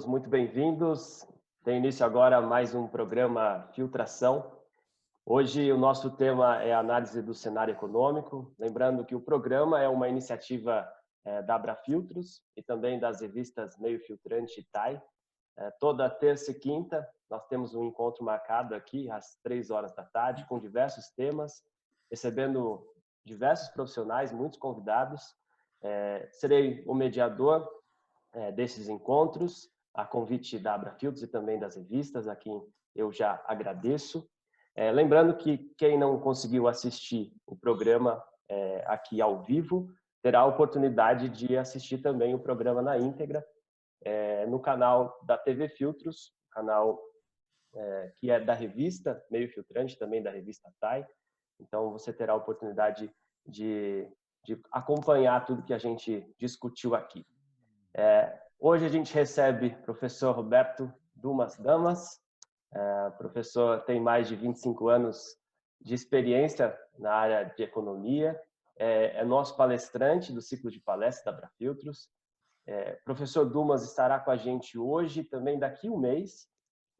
todos muito bem-vindos. Tem início agora mais um programa Filtração. Hoje o nosso tema é a análise do cenário econômico. Lembrando que o programa é uma iniciativa da Abrafiltros e também das revistas Meio Filtrante e TAI. Toda terça e quinta nós temos um encontro marcado aqui às 3 horas da tarde com diversos temas, recebendo diversos profissionais, muitos convidados. Serei o mediador desses encontros, a convite da Abrafiltros e também das revistas, a quem eu já agradeço. Lembrando que quem não conseguiu assistir o programa aqui ao vivo, terá a oportunidade de assistir também o programa na íntegra no canal da TV Filtros, canal que é da revista Meio Filtrante, também da revista TAI. Então, você terá a oportunidade de acompanhar tudo que a gente discutiu aqui. Hoje a gente recebe o professor Roberto Dumas Damas. O professor tem mais de 25 anos de experiência na área de economia, é nosso palestrante do ciclo de palestras da Abrafiltros. Professor Dumas estará com a gente hoje, também daqui a um mês.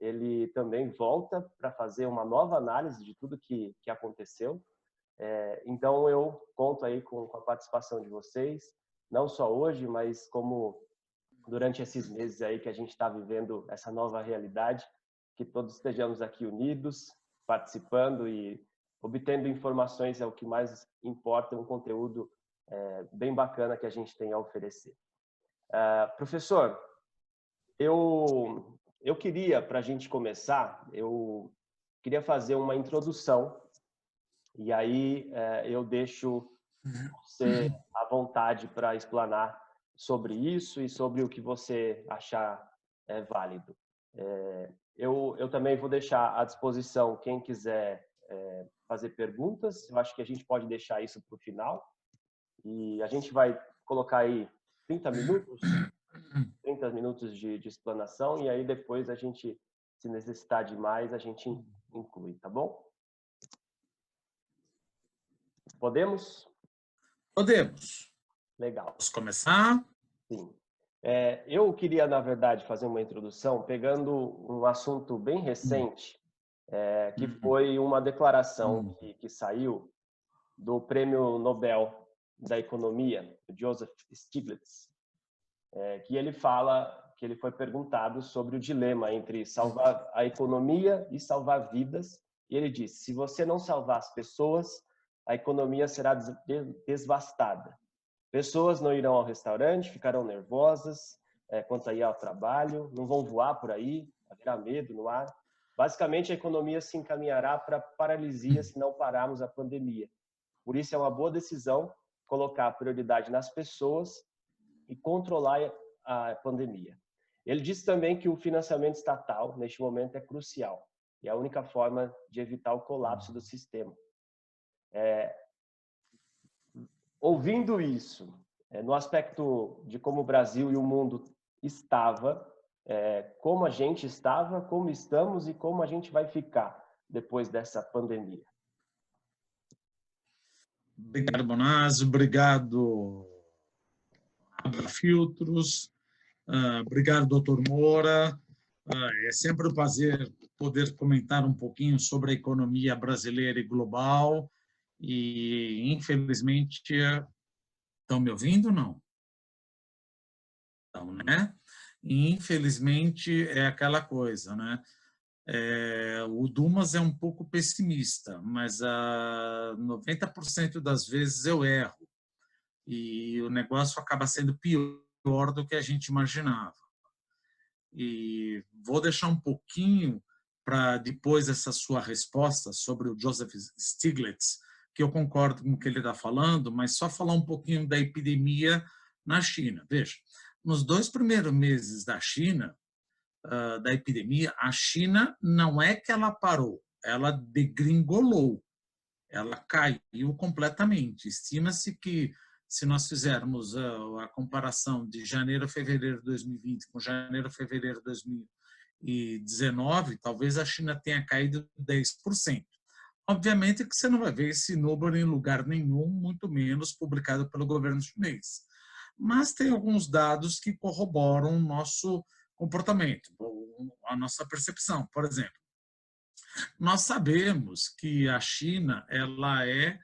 Ele também volta para fazer uma nova análise de tudo que aconteceu. Então, eu conto aí com a participação de vocês, não só hoje, mas como durante esses meses aí que a gente está vivendo essa nova realidade, que todos estejamos aqui unidos, participando e obtendo informações é o que mais importa, um conteúdo bem bacana que a gente tem a oferecer. Professor, eu queria, para a gente começar, eu queria fazer uma introdução e aí eu deixo você à vontade para explanar sobre isso e sobre o que você achar válido. Eu também vou deixar à disposição quem quiser fazer perguntas. Eu acho que a gente pode deixar isso para o final. E a gente vai colocar aí 30 minutos de explanação e aí depois a gente, se necessitar de mais, a gente inclui, tá bom? Podemos? Podemos. Legal. Vamos começar? Sim. Eu queria, na verdade, fazer uma introdução pegando um assunto bem recente, que foi uma declaração que saiu do Prêmio Nobel da Economia, Joseph Stiglitz, que ele fala que ele foi perguntado sobre o dilema entre salvar a economia e salvar vidas, e ele disse: se você não salvar as pessoas, a economia será devastada. Pessoas não irão ao restaurante, ficarão nervosas quanto a ir ao trabalho, não vão voar por aí, haverá medo no ar. Basicamente, a economia se encaminhará para paralisia se não pararmos a pandemia. Por isso, é uma boa decisão colocar a prioridade nas pessoas e controlar a pandemia. Ele disse também que o financiamento estatal, neste momento, é crucial e é a única forma de evitar o colapso do sistema. Ouvindo isso, no aspecto de como o Brasil e o mundo estava, como a gente estava, como estamos e como a gente vai ficar depois dessa pandemia. Obrigado, Bonazzi. Obrigado, Abrafiltros. Obrigado, doutor Moura. É sempre um prazer poder comentar um pouquinho sobre a economia brasileira e global. E, infelizmente, estão me ouvindo, não? Então, né? E, infelizmente, é aquela coisa, né? O Dumas é um pouco pessimista, mas 90% das vezes eu erro. E o negócio acaba sendo pior do que a gente imaginava. E vou deixar um pouquinho para depois essa sua resposta sobre o Joseph Stiglitz, que eu concordo com o que ele está falando, mas só falar um pouquinho da epidemia na China. Veja, nos 2 primeiros meses da China, da epidemia, a China não é que ela parou, ela degringolou, ela caiu completamente. Estima-se que, se nós fizermos a comparação de janeiro a fevereiro de 2020 com janeiro a fevereiro de 2019, talvez a China tenha caído 10%. Obviamente que você não vai ver esse número em lugar nenhum, muito menos publicado pelo governo chinês. Mas tem alguns dados que corroboram o nosso comportamento, a nossa percepção. Por exemplo, nós sabemos que a China ela é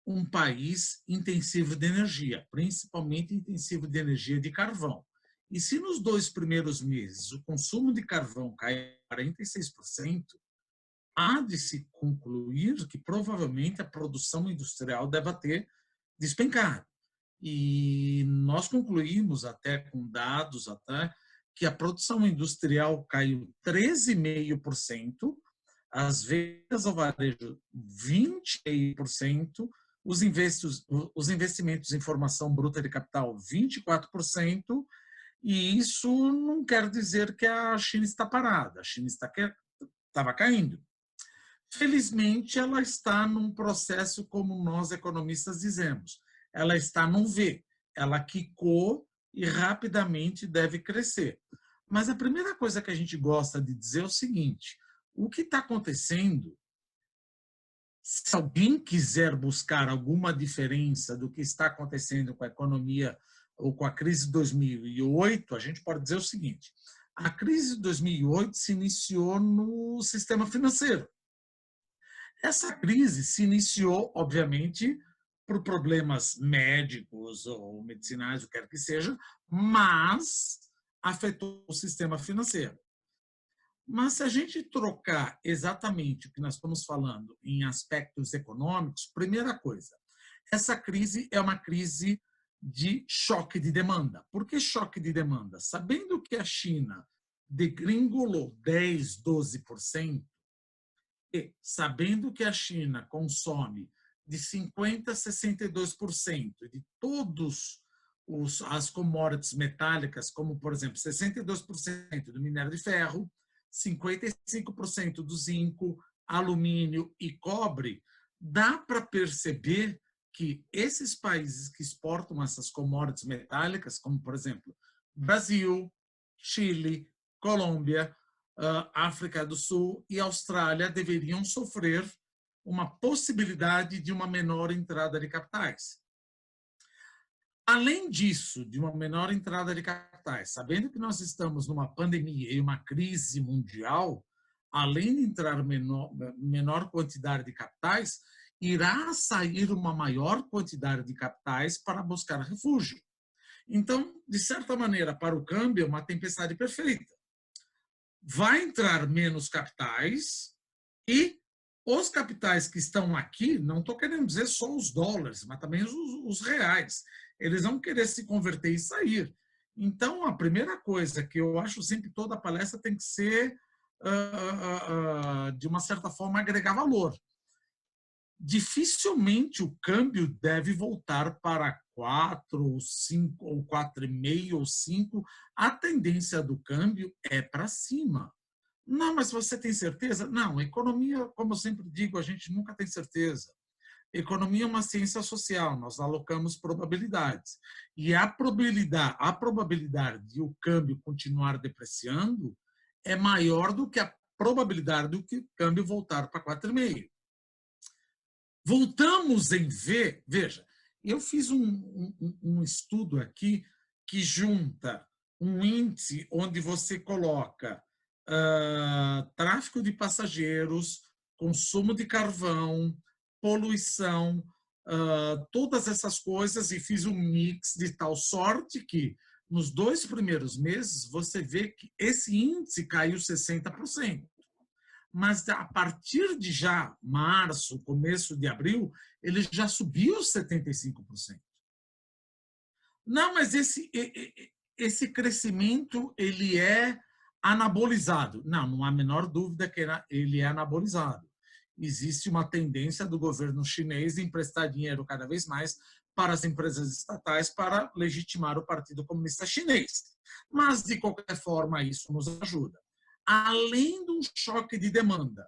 um país intensivo de energia, principalmente intensivo de energia de carvão. E se nos 2 primeiros meses o consumo de carvão cai 46%, há de se concluir que provavelmente a produção industrial deva ter despencado. E nós concluímos até com dados até que a produção industrial caiu 13,5%, as vendas ao varejo 20,5%, os investimentos em formação bruta de capital 24%, e isso não quer dizer que a China está parada, a China estava caindo. Felizmente, ela está num processo, como nós economistas dizemos, ela está num V, ela quicou e rapidamente deve crescer. Mas a primeira coisa que a gente gosta de dizer é o seguinte: o que está acontecendo, se alguém quiser buscar alguma diferença do que está acontecendo com a economia ou com a crise de 2008, a gente pode dizer o seguinte: a crise de 2008 se iniciou no sistema financeiro. Essa crise se iniciou, obviamente, por problemas médicos ou medicinais, o que quer que seja, mas afetou o sistema financeiro. Mas se a gente trocar exatamente o que nós estamos falando em aspectos econômicos, primeira coisa, essa crise é uma crise de choque de demanda. Por que choque de demanda? Sabendo que a China degringolou 10%, 12%, e sabendo que a China consome de 50% a 62% de todos as commodities metálicas, como, por exemplo, 62% do minério de ferro, 55% do zinco, alumínio e cobre, dá para perceber que esses países que exportam essas commodities metálicas, como, por exemplo, Brasil, Chile, Colômbia, África do Sul e Austrália, deveriam sofrer uma possibilidade de uma menor entrada de capitais. Além disso, de uma menor entrada de capitais, sabendo que nós estamos numa pandemia e uma crise mundial, além de entrar menor quantidade de capitais, irá sair uma maior quantidade de capitais para buscar refúgio. Então, de certa maneira, para o câmbio, é uma tempestade perfeita. Vai entrar menos capitais e os capitais que estão aqui, não estou querendo dizer só os dólares, mas também os reais, eles vão querer se converter e sair. Então, a primeira coisa que eu acho sempre que toda palestra tem que ser, de uma certa forma, agregar valor. Dificilmente o câmbio deve voltar para 4 ou 5 ou 4,5 ou 5. A tendência do câmbio é para cima. Não, mas você tem certeza? Não, economia, como eu sempre digo, a gente nunca tem certeza. Economia é uma ciência social, nós alocamos probabilidades. E a probabilidade de o câmbio continuar depreciando é maior do que a probabilidade do que o câmbio voltar para 4,5. Voltamos em V, veja, eu fiz um estudo aqui que junta um índice onde você coloca tráfego de passageiros, consumo de carvão, poluição, todas essas coisas, e fiz um mix de tal sorte que nos 2 primeiros meses você vê que esse índice caiu 60%. Mas a partir de já março, começo de abril, ele já subiu 75%. Não, mas esse crescimento ele é anabolizado. Não há a menor dúvida que ele é anabolizado. Existe uma tendência do governo chinês de emprestar dinheiro cada vez mais para as empresas estatais para legitimar o Partido Comunista Chinês. Mas, de qualquer forma, isso nos ajuda. Além de um choque de demanda,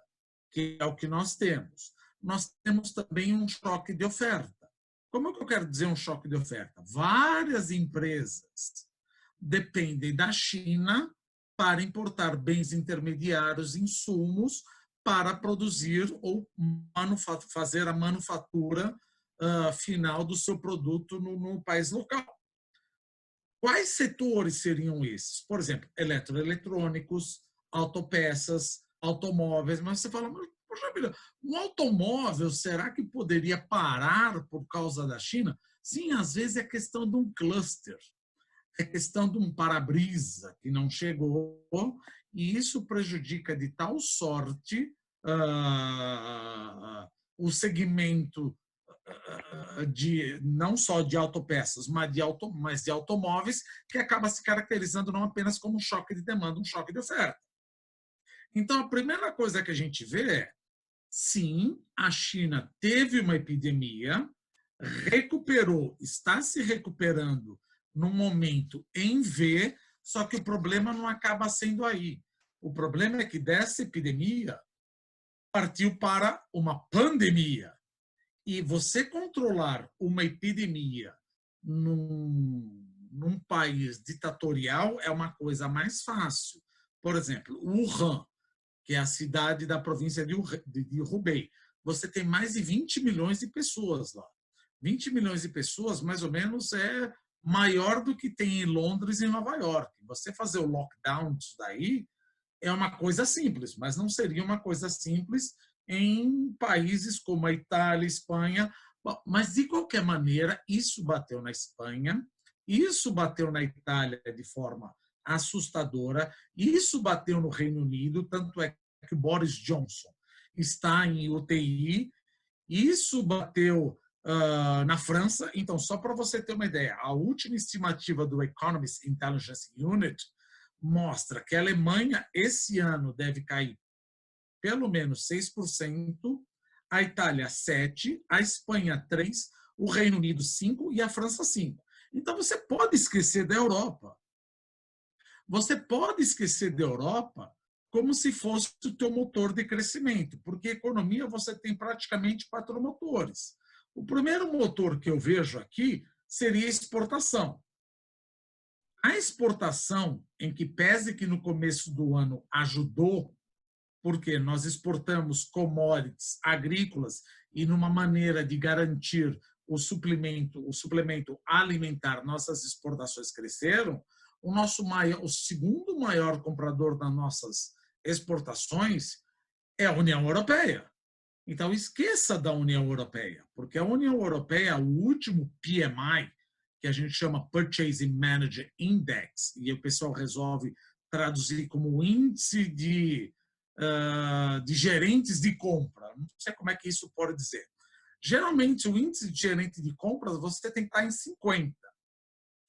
que é o que nós temos também um choque de oferta. Como é que eu quero dizer um choque de oferta? Várias empresas dependem da China para importar bens intermediários, insumos, para produzir ou fazer a manufatura final do seu produto no país local. Quais setores seriam esses? Por exemplo, eletroeletrônicos, autopeças, automóveis. Mas você fala, poxa vida, um automóvel, será que poderia parar por causa da China? Sim, às vezes é questão de um cluster, é questão de um para-brisa que não chegou, e isso prejudica de tal sorte o segmento não só de autopeças, mas de automóveis, que acaba se caracterizando não apenas como um choque de demanda, um choque de oferta. Então, a primeira coisa que a gente vê é, sim, a China teve uma epidemia, recuperou, está se recuperando num momento em V, só que o problema não acaba sendo aí. O problema é que dessa epidemia partiu para uma pandemia. E você controlar uma epidemia num país ditatorial é uma coisa mais fácil. Por exemplo, Wuhan, que é a cidade da província de Hubei. Você tem mais de 20 milhões de pessoas lá. 20 milhões de pessoas, mais ou menos, é maior do que tem em Londres e em Nova York. Você fazer o lockdown disso daí é uma coisa simples, mas não seria uma coisa simples em países como a Itália, Espanha. Bom, mas, de qualquer maneira, isso bateu na Espanha, isso bateu na Itália de forma assustadora, isso bateu no Reino Unido, tanto é que o Boris Johnson está em UTI, isso bateu na França. Então, só para você ter uma ideia, a última estimativa do Economist Intelligence Unit mostra que a Alemanha, esse ano, deve cair pelo menos 6%, a Itália 7%, a Espanha 3%, o Reino Unido 5% e a França 5%. Então, você pode esquecer da Europa. Você pode esquecer da Europa como se fosse o teu motor de crescimento, porque economia você tem praticamente 4 motores. O primeiro motor que eu vejo aqui seria a exportação. A exportação, em que pese que no começo do ano ajudou, porque nós exportamos commodities agrícolas e numa maneira de garantir o suplemento alimentar, nossas exportações cresceram. O segundo maior comprador das nossas exportações é a União Europeia. Então, esqueça da União Europeia, porque a União Europeia, o último PMI, que a gente chama Purchasing Manager Index, e o pessoal resolve traduzir como índice de gerentes de compra. Não sei como é que isso pode dizer. Geralmente, o índice de gerente de compras, você tem que estar em 50.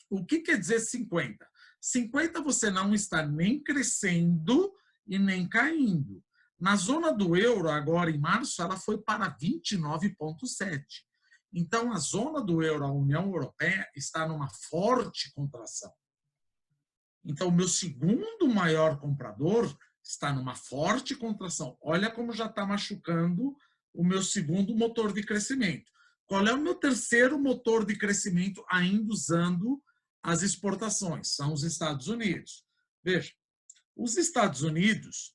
O que quer dizer 50? 50 você não está nem crescendo e nem caindo. Na zona do euro, agora em março, ela foi para 29,7. Então, a zona do euro, a União Europeia, está numa forte contração. Então, o meu segundo maior comprador está numa forte contração. Olha como já está machucando o meu segundo motor de crescimento. Qual é o meu terceiro motor de crescimento, ainda usando as exportações? São os Estados Unidos. Veja, os Estados Unidos,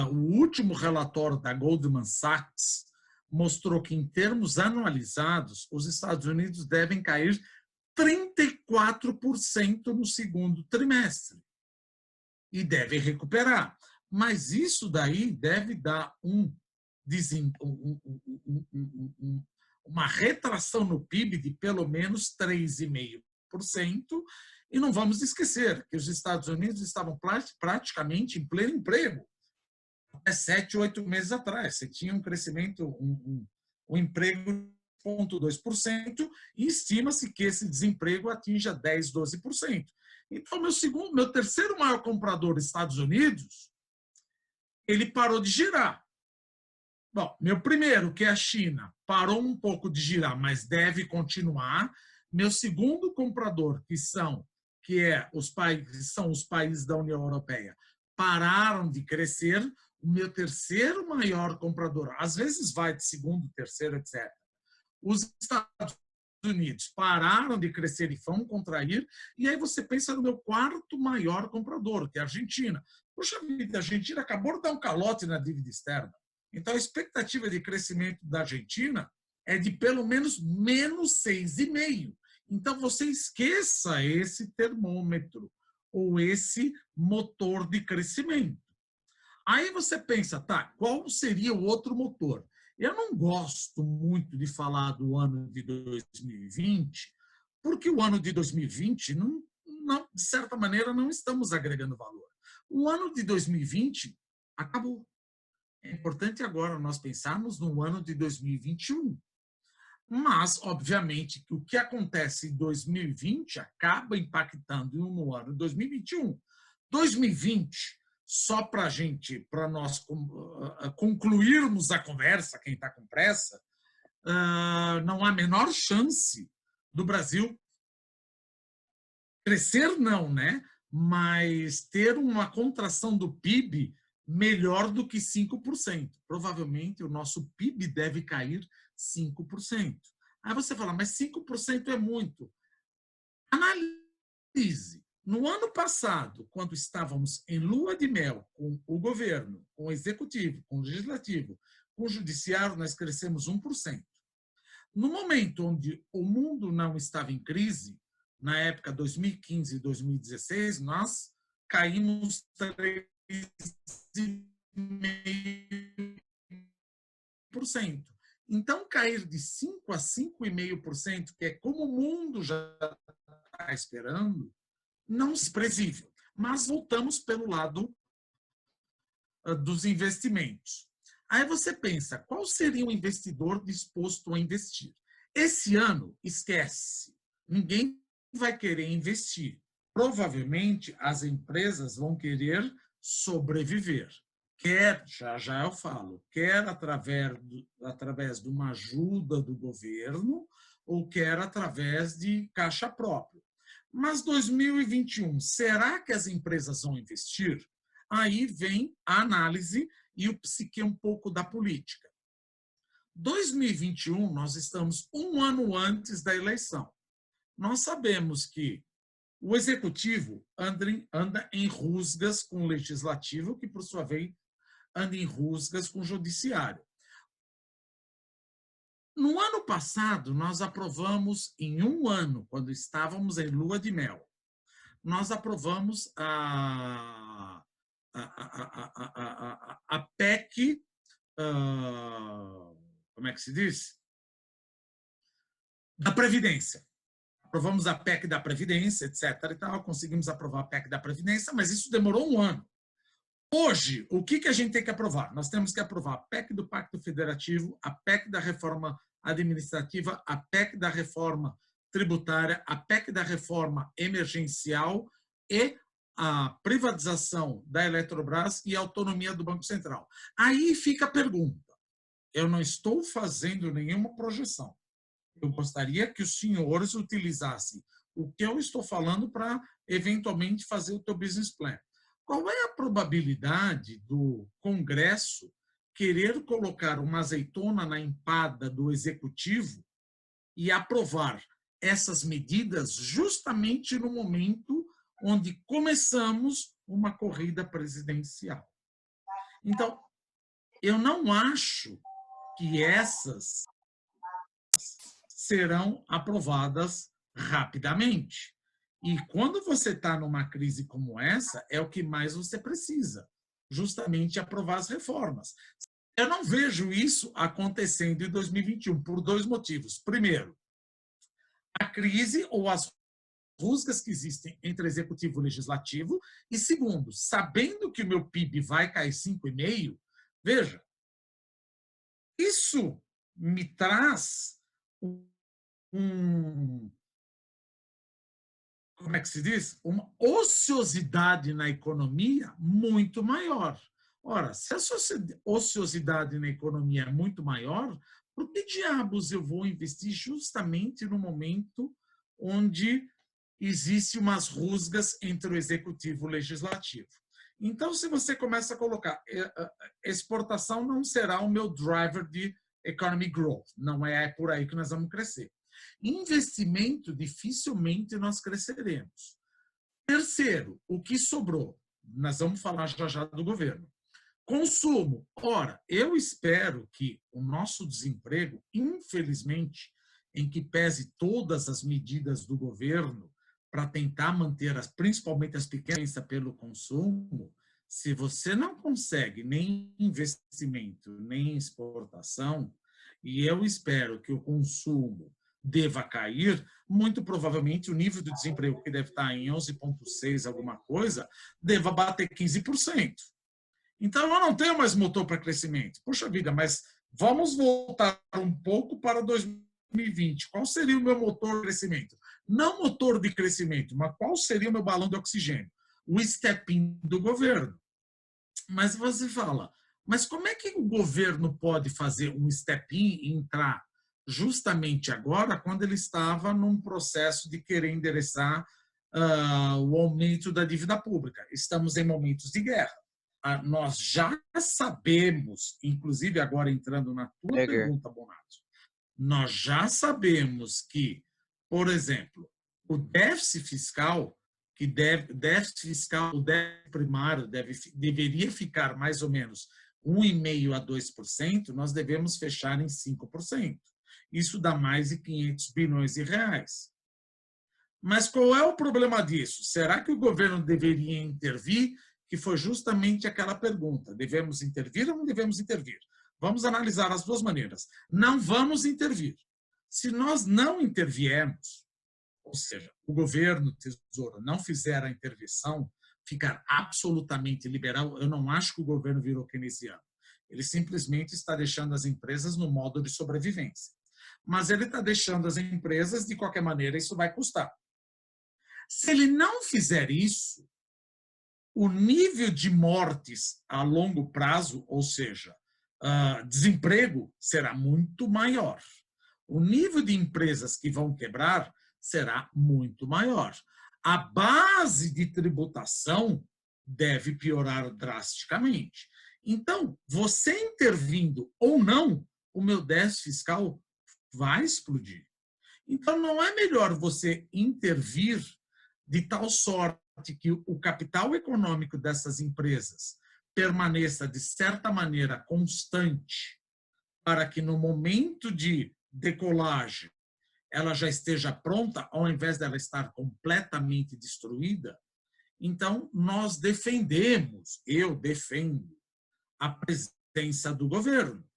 o último relatório da Goldman Sachs mostrou que, em termos anualizados, os Estados Unidos devem cair 34% no segundo trimestre e devem recuperar. Mas isso daí deve dar uma retração no PIB de pelo menos 3,5%. E não vamos esquecer que os Estados Unidos estavam praticamente em pleno emprego até 7, 8 meses atrás. Você tinha um crescimento, um emprego de 0,2% e estima-se que esse desemprego atinja 10, 12%. Então, meu terceiro maior comprador, Estados Unidos, ele parou de girar. Bom, meu primeiro, que é a China, parou um pouco de girar, mas deve continuar. Meu segundo comprador, que são os países da União Europeia, pararam de crescer. O meu terceiro maior comprador, às vezes vai de segundo, terceiro, etc. Os Estados Unidos pararam de crescer e vão contrair, e aí você pensa no meu quarto maior comprador, que é a Argentina. Puxa vida, a Argentina acabou de dar um calote na dívida externa. Então, a expectativa de crescimento da Argentina é de pelo menos menos 6,5%. Então, você esqueça esse termômetro ou esse motor de crescimento. Aí você pensa, tá, qual seria o outro motor? Eu não gosto muito de falar do ano de 2020, porque o ano de 2020, de certa maneira, não estamos agregando valor. O ano de 2020 acabou. É importante agora nós pensarmos no ano de 2021. Mas, obviamente, que o que acontece em 2020 acaba impactando no ano de 2021. 2020, só para nós concluirmos a conversa, quem está com pressa, não há a menor chance do Brasil crescer, não, né? Mas ter uma contração do PIB melhor do que 5%. Provavelmente o nosso PIB deve cair 5%. Aí você fala, mas 5% é muito. Analise. No ano passado, quando estávamos em lua de mel com o governo, com o executivo, com o legislativo, com o judiciário, nós crescemos 1%. No momento onde o mundo não estava em crise, na época 2015 e 2016, nós caímos 3,5%. Então, cair de 5% a 5,5%, que é como o mundo já está esperando, não é desprezível. Mas voltamos pelo lado dos investimentos. Aí você pensa, qual seria o investidor disposto a investir? Esse ano, esquece, ninguém vai querer investir. Provavelmente, as empresas vão querer sobreviver. Quer, já eu falo, quer através de uma ajuda do governo ou quer através de caixa própria. Mas 2021, será que as empresas vão investir? Aí vem a análise e o psique um pouco da política. 2021, nós estamos um ano antes da eleição. Nós sabemos que o executivo anda em rusgas com o legislativo, que, por sua vez, anda em rusgas com o judiciário. No ano passado, nós aprovamos, em um ano, quando estávamos em lua de mel, nós aprovamos a PEC, como é que se diz? Da Previdência. Aprovamos a PEC da Previdência, etc. E tal, conseguimos aprovar a PEC da Previdência, mas isso demorou um ano. Hoje, o que a gente tem que aprovar? Nós temos que aprovar a PEC do Pacto Federativo, a PEC da Reforma Administrativa, a PEC da Reforma Tributária, a PEC da Reforma Emergencial e a privatização da Eletrobras e a autonomia do Banco Central. Aí fica a pergunta. Eu não estou fazendo nenhuma projeção. Eu gostaria que os senhores utilizassem o que eu estou falando para, eventualmente, fazer o teu business plan. Qual é a probabilidade do Congresso querer colocar uma azeitona na empada do Executivo e aprovar essas medidas justamente no momento onde começamos uma corrida presidencial? Então, eu não acho que essas serão aprovadas rapidamente. E quando você está numa crise como essa, é o que mais você precisa, justamente aprovar as reformas. Eu não vejo isso acontecendo em 2021, por dois motivos. Primeiro, a crise ou as rusgas que existem entre executivo e legislativo. E segundo, sabendo que o meu PIB vai cair 5,5%, veja, isso me traz como é que se diz? Uma ociosidade na economia muito maior. Ora, se a ociosidade na economia é muito maior, por que diabos eu vou investir justamente no momento onde existe umas rusgas entre o executivo e o legislativo? Então, se você começa a colocar exportação não será o meu driver de economic growth, não é por aí que nós vamos crescer. Investimento, dificilmente nós cresceremos. Terceiro, o que sobrou? Nós vamos falar já do governo. Consumo. Ora, eu espero que o nosso desemprego, infelizmente, em que pese todas as medidas do governo para tentar manter, principalmente as pequenas, pelo consumo, se você não consegue nem investimento, nem exportação, e eu espero que o consumo deva cair, muito provavelmente o nível de desemprego, que deve estar em 11,6, alguma coisa, deva bater 15%. Então, eu não tenho mais motor para crescimento. Puxa vida, mas vamos voltar um pouco para 2020. Qual seria o meu motor de crescimento? Não motor de crescimento, mas qual seria o meu balão de oxigênio? O step-in do governo. Mas você fala, mas como é que o governo pode fazer um step-in e entrar justamente agora, quando ele estava num processo de querer endereçar o aumento da dívida pública? Estamos em momentos de guerra. Nós já sabemos, inclusive agora entrando na tua pergunta, Bonato, nós já sabemos que, por exemplo, o déficit fiscal, o déficit primário deveria ficar mais ou menos 1,5% a 2%, nós devemos fechar em 5%. Isso dá mais de 500 bilhões de reais. Mas qual é o problema disso? Será que o governo deveria intervir? Que foi justamente aquela pergunta. Devemos intervir ou não devemos intervir? Vamos analisar as duas maneiras. Não vamos intervir. Se nós não interviermos, ou seja, o governo, o Tesouro, não fizer a intervenção, ficar absolutamente liberal, eu não acho que o governo virou keynesiano. Ele simplesmente está deixando as empresas no modo de sobrevivência. Mas ele está deixando as empresas, de qualquer maneira, isso vai custar. Se ele não fizer isso, o nível de mortes a longo prazo, ou seja, desemprego, será muito maior. O nível de empresas que vão quebrar será muito maior. A base de tributação deve piorar drasticamente. Então, você intervindo ou não, o meu déficit fiscal vai explodir. Então, não é melhor você intervir de tal sorte que o capital econômico dessas empresas permaneça, de certa maneira, constante, para que no momento de decolagem ela já esteja pronta, ao invés dela estar completamente destruída? Então, nós defendemos, eu defendo, a presença do governo.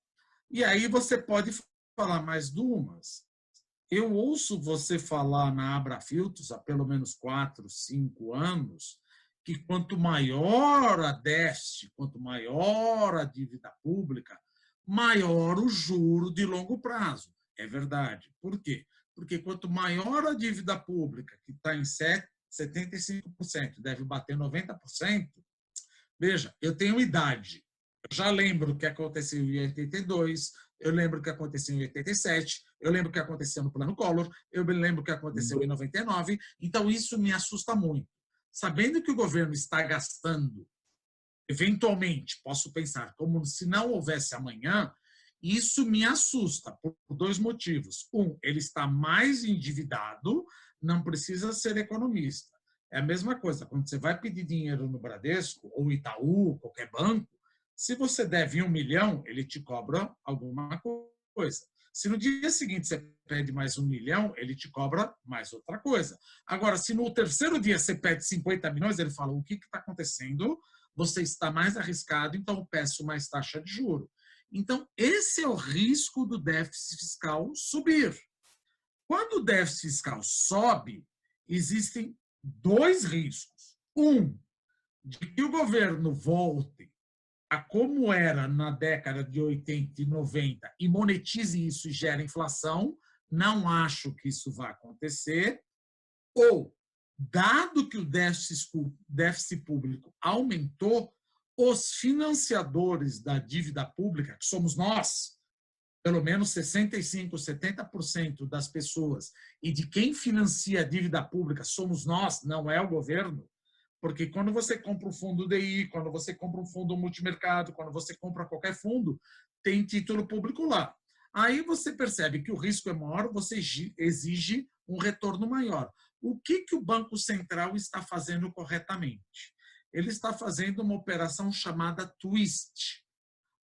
E aí você pode falar mais Dumas. Eu ouço você falar na Abrafiltros há pelo menos 4, 5 anos que quanto maior a déficit, quanto maior a dívida pública, maior o juro de longo prazo. É verdade. Por quê? Porque quanto maior a dívida pública, que está em 75%, deve bater 90%, veja, eu tenho idade. Eu já lembro o que aconteceu em 82, eu lembro o que aconteceu em 87, eu lembro o que aconteceu no Plano Collor, eu me lembro o que aconteceu em 99, então isso me assusta muito. Sabendo que o governo está gastando, eventualmente, posso pensar, como se não houvesse amanhã, isso me assusta por 2 motivos. Ele está mais endividado, não precisa ser economista. É a mesma coisa, quando você vai pedir dinheiro no Bradesco, ou Itaú, qualquer banco, se você deve 1 milhão, ele te cobra alguma coisa. Se no dia seguinte você pede mais 1 milhão, ele te cobra mais outra coisa. Agora, se no terceiro dia você pede 50 milhões, ele fala, o que está acontecendo? Você está mais arriscado, então eu peço mais taxa de juro. Então, esse é o risco do déficit fiscal subir. Quando o déficit fiscal sobe, existem 2 riscos. De que o governo volte a como era na década de 80 e 90 e monetize isso e gere inflação. Não acho que isso vai acontecer. Ou, dado que o déficit público aumentou, os financiadores da dívida pública, que somos nós, pelo menos 65%, 70% das pessoas, e de quem financia a dívida pública somos nós, não é o governo, porque quando você compra um fundo DI, quando você compra um fundo multimercado, quando você compra qualquer fundo, tem título público lá. Aí você percebe que o risco é maior, você exige um retorno maior. O que o Banco Central está fazendo corretamente? Ele está fazendo uma operação chamada twist.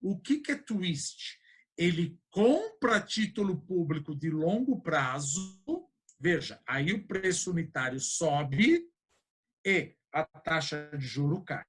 O que é twist? ele compra título público de longo prazo, veja, aí o preço unitário sobe e a taxa de juro cai.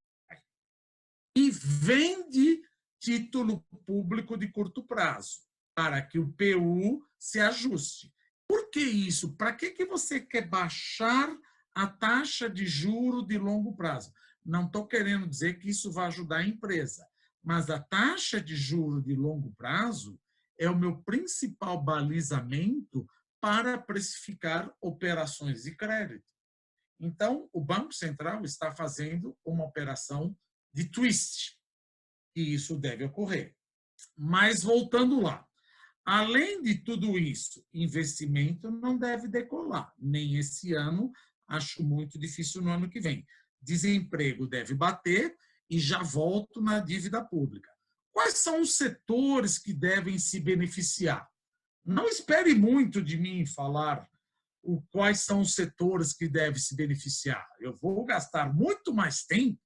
E vende título público de curto prazo, para que o PU se ajuste. Por que isso? Para que você quer baixar a taxa de juro de longo prazo? Não estou querendo dizer que isso vai ajudar a empresa, mas a taxa de juro de longo prazo é o meu principal balizamento para precificar operações de crédito. Então, o Banco Central está fazendo uma operação de twist, e isso deve ocorrer. Mas, voltando lá, além de tudo isso, investimento não deve decolar, nem esse ano, acho muito difícil no ano que vem. Desemprego deve bater e já volto na dívida pública. Quais são os setores que devem se beneficiar? Não espere muito de mim falar quais são os setores que devem se beneficiar. Eu vou gastar muito mais tempo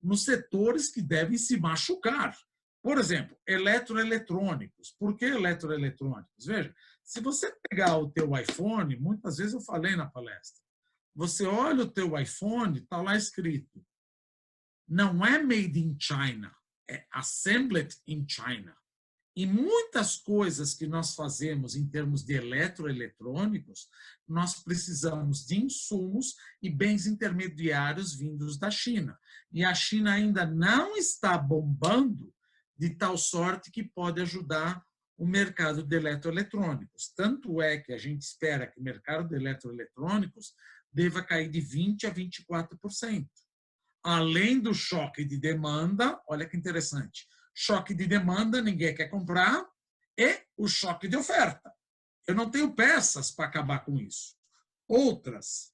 nos setores que devem se machucar. Por exemplo, eletroeletrônicos. Por que eletroeletrônicos? Veja, se você pegar o teu iPhone, muitas vezes eu falei na palestra, você olha o teu iPhone, está lá escrito, não é made in China, é assembled in China. E muitas coisas que nós fazemos em termos de eletroeletrônicos, nós precisamos de insumos e bens intermediários vindos da China. E a China ainda não está bombando de tal sorte que pode ajudar o mercado de eletroeletrônicos. Tanto é que a gente espera que o mercado de eletroeletrônicos deva cair de 20% a 24%. Além do choque de demanda, olha que interessante, choque de demanda, ninguém quer comprar, e o choque de oferta. Eu não tenho peças para acabar com isso. Outras,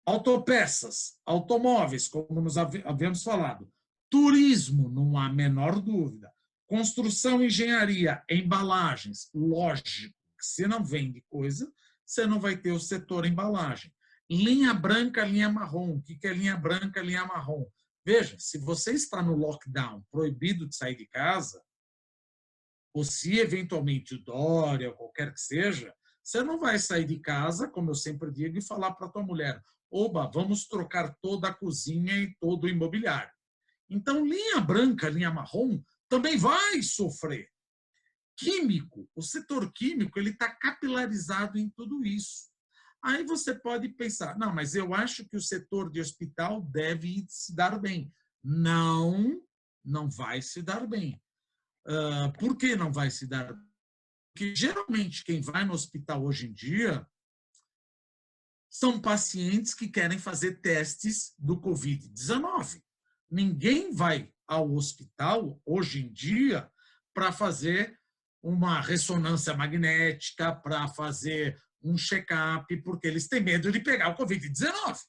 autopeças, automóveis, como nós havíamos falado, turismo, não há a menor dúvida, construção, engenharia, embalagens, lógico, que se não vende coisa, você não vai ter o setor embalagem. Linha branca, linha marrom. O que é linha branca, linha marrom? Veja, se você está no lockdown, proibido de sair de casa, ou se eventualmente o Dória, ou qualquer que seja, você não vai sair de casa, como eu sempre digo, e falar para a tua mulher, oba, vamos trocar toda a cozinha e todo o imobiliário. Então, linha branca, linha marrom, também vai sofrer. Químico, o setor químico, ele está capilarizado em tudo isso. Aí você pode pensar, não, mas eu acho que o setor de hospital deve se dar bem. Não, não vai se dar bem. Por que não vai se dar bem? Porque geralmente quem vai no hospital hoje em dia são pacientes que querem fazer testes do Covid-19. Ninguém vai ao hospital hoje em dia para fazer uma ressonância magnética, para fazer um check-up, porque eles têm medo de pegar o Covid-19.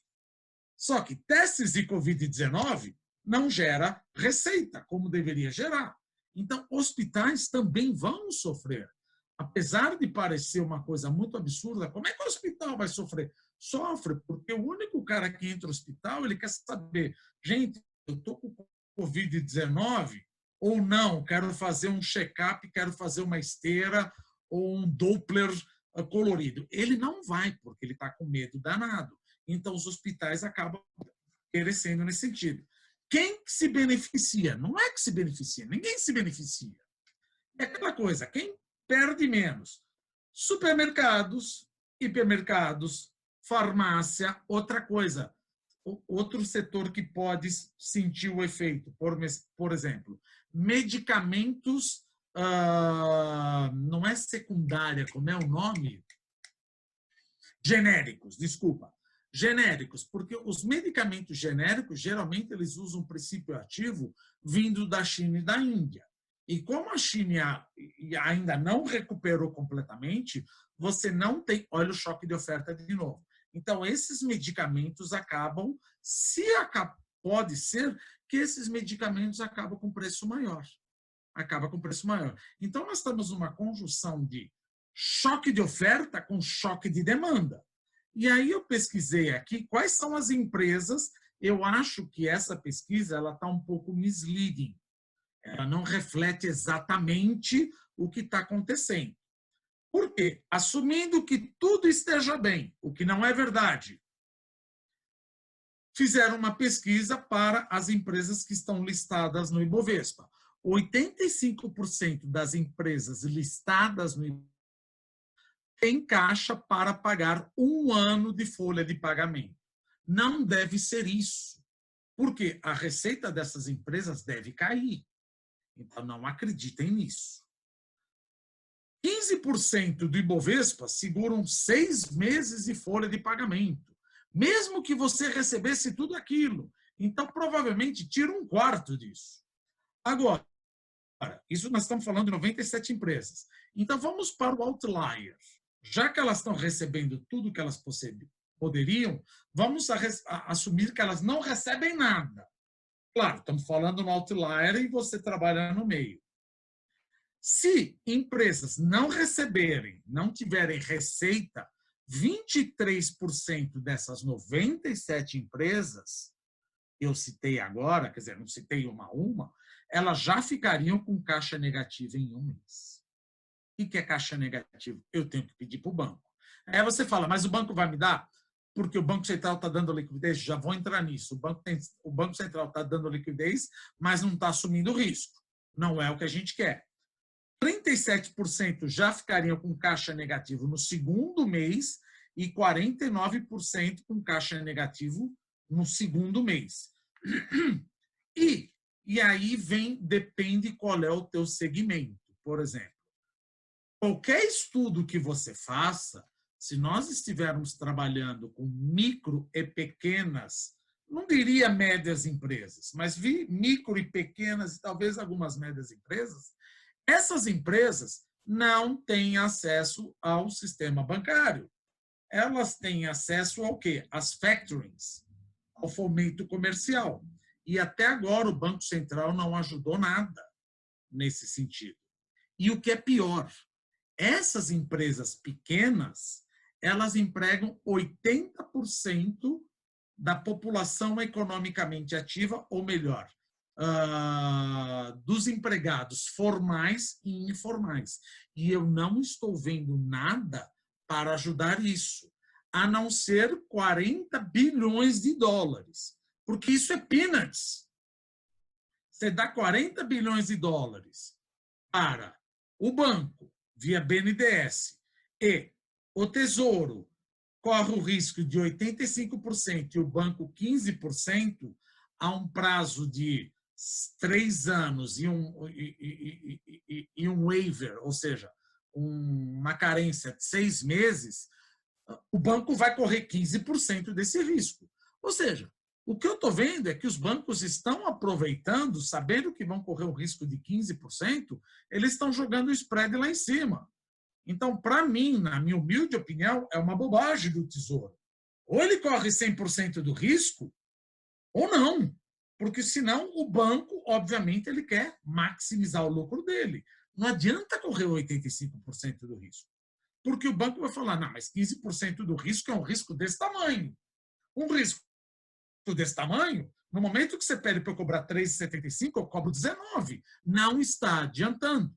Só que testes de Covid-19 não gera receita, como deveria gerar. Então, hospitais também vão sofrer. Apesar de parecer uma coisa muito absurda, como é que o hospital vai sofrer? Sofre, porque o único cara que entra no hospital, ele quer saber, gente, eu estou com Covid-19 ou não? Quero fazer um check-up, quero fazer uma esteira ou um Doppler colorido. Ele não vai, porque ele está com medo danado. Então, os hospitais acabam perecendo nesse sentido. Quem se beneficia? Não é que se beneficia, ninguém se beneficia. É aquela coisa, quem perde menos? Supermercados, hipermercados, farmácia, outra coisa. Outro setor que pode sentir o efeito, por exemplo, medicamentos, não é secundária, como é o nome? Genéricos, desculpa. Genéricos, porque os medicamentos genéricos, geralmente, eles usam um princípio ativo vindo da China e da Índia. E como a China ainda não recuperou completamente, você não tem... Olha o choque de oferta de novo. Então, esses medicamentos acabam... Pode ser que esses medicamentos acabam com preço maior. Acaba com preço maior. Então, nós estamos numa conjunção de choque de oferta com choque de demanda. E aí eu pesquisei aqui quais são as empresas. Eu acho que essa pesquisa ela está um pouco misleading. Ela não reflete exatamente o que está acontecendo. Por quê? Assumindo que tudo esteja bem, o que não é verdade, fizeram uma pesquisa para as empresas que estão listadas no Ibovespa. 85% das empresas listadas no Ibovespa têm caixa para pagar 1 ano de folha de pagamento. Não deve ser isso, porque a receita dessas empresas deve cair. Então, não acreditem nisso. 15% do Ibovespa seguram 6 meses de folha de pagamento, mesmo que você recebesse tudo aquilo. Então, provavelmente, tira 1/4 disso. Agora, isso nós estamos falando de 97 empresas. Então, vamos para o outlier. Já que elas estão recebendo tudo que elas poderiam, vamos assumir que elas não recebem nada. Claro, estamos falando no outlier e você trabalha no meio. Se empresas não receberem, não tiverem receita, 23% dessas 97 empresas, eu citei agora, quer dizer, não citei uma a uma, elas já ficariam com caixa negativa em 1 mês. O que é caixa negativa? Eu tenho que pedir para o banco. Aí você fala, mas o banco vai me dar? Porque o Banco Central está dando liquidez? Já vou entrar nisso. O Banco Central está dando liquidez, mas não está assumindo risco. Não é o que a gente quer. 37% já ficariam com caixa negativo no 2º mês e 49% com caixa negativo no 2º mês. E aí depende qual é o teu segmento. Por exemplo, qualquer estudo que você faça, se nós estivermos trabalhando com micro e pequenas, não diria médias empresas, mas micro e pequenas e talvez algumas médias empresas, essas empresas não têm acesso ao sistema bancário. Elas têm acesso ao quê? Às factorings, ao fomento comercial. E até agora o Banco Central não ajudou nada nesse sentido. E o que é pior, essas empresas pequenas, elas empregam 80% da população economicamente ativa, ou melhor, dos empregados formais e informais. E eu não estou vendo nada para ajudar isso, a não ser 40 bilhões de dólares, porque isso é peanuts. Você dá 40 bilhões de dólares para o banco, via BNDES, e o Tesouro corre o risco de 85% e o banco 15%, a um prazo de 3 anos e um waiver, ou seja, uma carência de 6 meses, o banco vai correr 15% desse risco. Ou seja, o que eu estou vendo é que os bancos estão aproveitando, sabendo que vão correr um risco de 15%, eles estão jogando o spread lá em cima. Então, para mim, na minha humilde opinião, é uma bobagem do Tesouro. Ou ele corre 100% do risco, ou não. Porque, senão, o banco, obviamente, ele quer maximizar o lucro dele. Não adianta correr 85% do risco. Porque o banco vai falar, não, mas 15% do risco é um risco desse tamanho. Um risco desse tamanho, no momento que você pede para eu cobrar 3,75, eu cobro 19. Não está adiantando.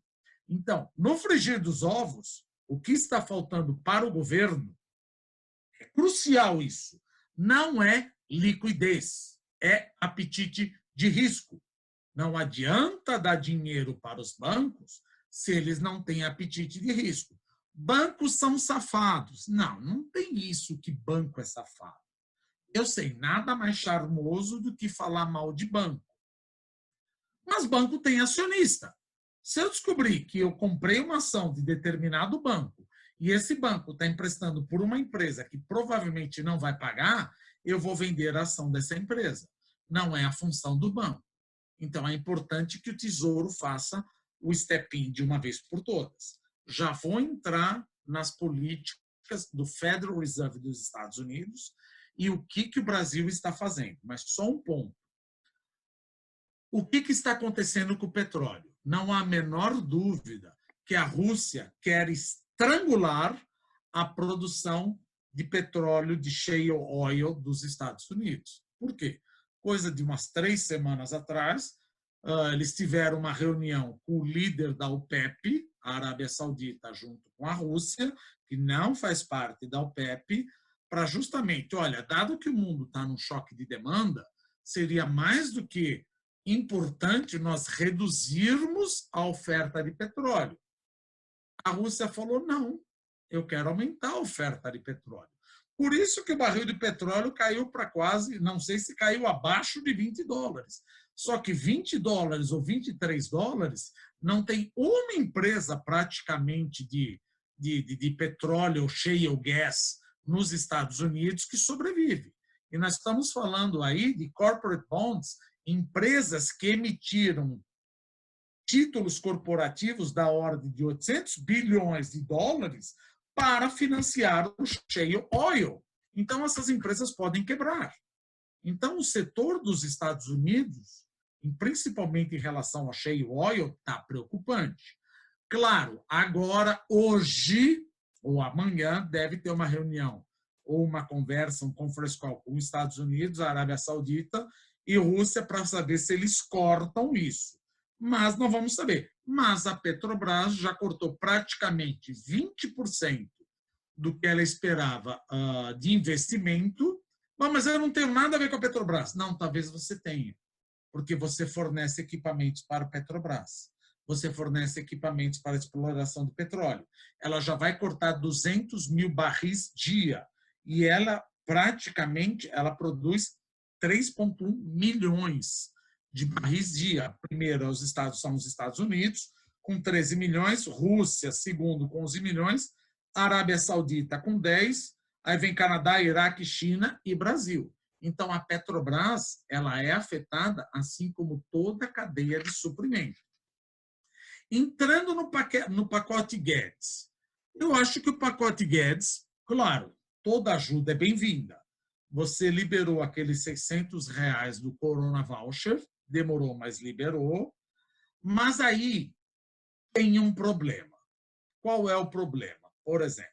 Então, no frigir dos ovos, o que está faltando para o governo, é crucial isso, não é liquidez, é apetite de risco. Não adianta dar dinheiro para os bancos se eles não têm apetite de risco. Bancos são safados. Não, não tem isso que banco é safado. Eu sei, nada mais charmoso do que falar mal de banco. Mas banco tem acionista. Se eu descobrir que eu comprei uma ação de determinado banco e esse banco está emprestando por uma empresa que provavelmente não vai pagar, eu vou vender a ação dessa empresa. Não é a função do banco. Então, é importante que o Tesouro faça o step-in de uma vez por todas. Já vou entrar nas políticas do Federal Reserve dos Estados Unidos e o que o Brasil está fazendo. Mas só um ponto. O que está acontecendo com o petróleo? Não há a menor dúvida que a Rússia quer estrangular a produção de petróleo de shale oil dos Estados Unidos. Por quê? Coisa de umas 3 semanas atrás, Eles tiveram uma reunião com o líder da OPEP, a Arábia Saudita, junto com a Rússia, que não faz parte da OPEP, para justamente, olha, dado que o mundo está num choque de demanda, seria mais do que importante nós reduzirmos a oferta de petróleo. A Rússia falou, não, eu quero aumentar a oferta de petróleo. Por isso que o barril de petróleo caiu para quase, não sei se caiu abaixo de $20. Só que $20 ou $23 não tem uma empresa praticamente de petróleo ou shale gas nos Estados Unidos que sobrevive. E nós estamos falando aí de corporate bonds, empresas que emitiram títulos corporativos da ordem de $800 bilhões para financiar o shale oil. Então, essas empresas podem quebrar. Então, o setor dos Estados Unidos, principalmente em relação ao shale oil, está preocupante. Claro, agora, hoje ou amanhã, deve ter uma reunião ou uma conversa, um conference call com os Estados Unidos, a Arábia Saudita e Rússia para saber se eles cortam isso. Mas não vamos saber. Mas a Petrobras já cortou praticamente 20% do que ela esperava de investimento. Mas eu não tenho nada a ver com a Petrobras. Não, talvez você tenha, porque você fornece equipamentos para a Petrobras. Você fornece equipamentos para a exploração de petróleo. Ela já vai cortar 200 mil barris dia e ela praticamente ela produz 3,1 milhões de barris dia. Primeiro, são os Estados Unidos, com 13 milhões, Rússia, segundo, com 11 milhões, Arábia Saudita, com 10, aí vem Canadá, Iraque, China e Brasil. Então, a Petrobras ela é afetada, assim como toda a cadeia de suprimento. Entrando no pacote Guedes, eu acho que o pacote Guedes, claro, toda ajuda é bem-vinda. Você liberou aqueles R$600 do Corona Voucher, demorou, mas liberou. Mas aí tem um problema. Qual é o problema? Por exemplo,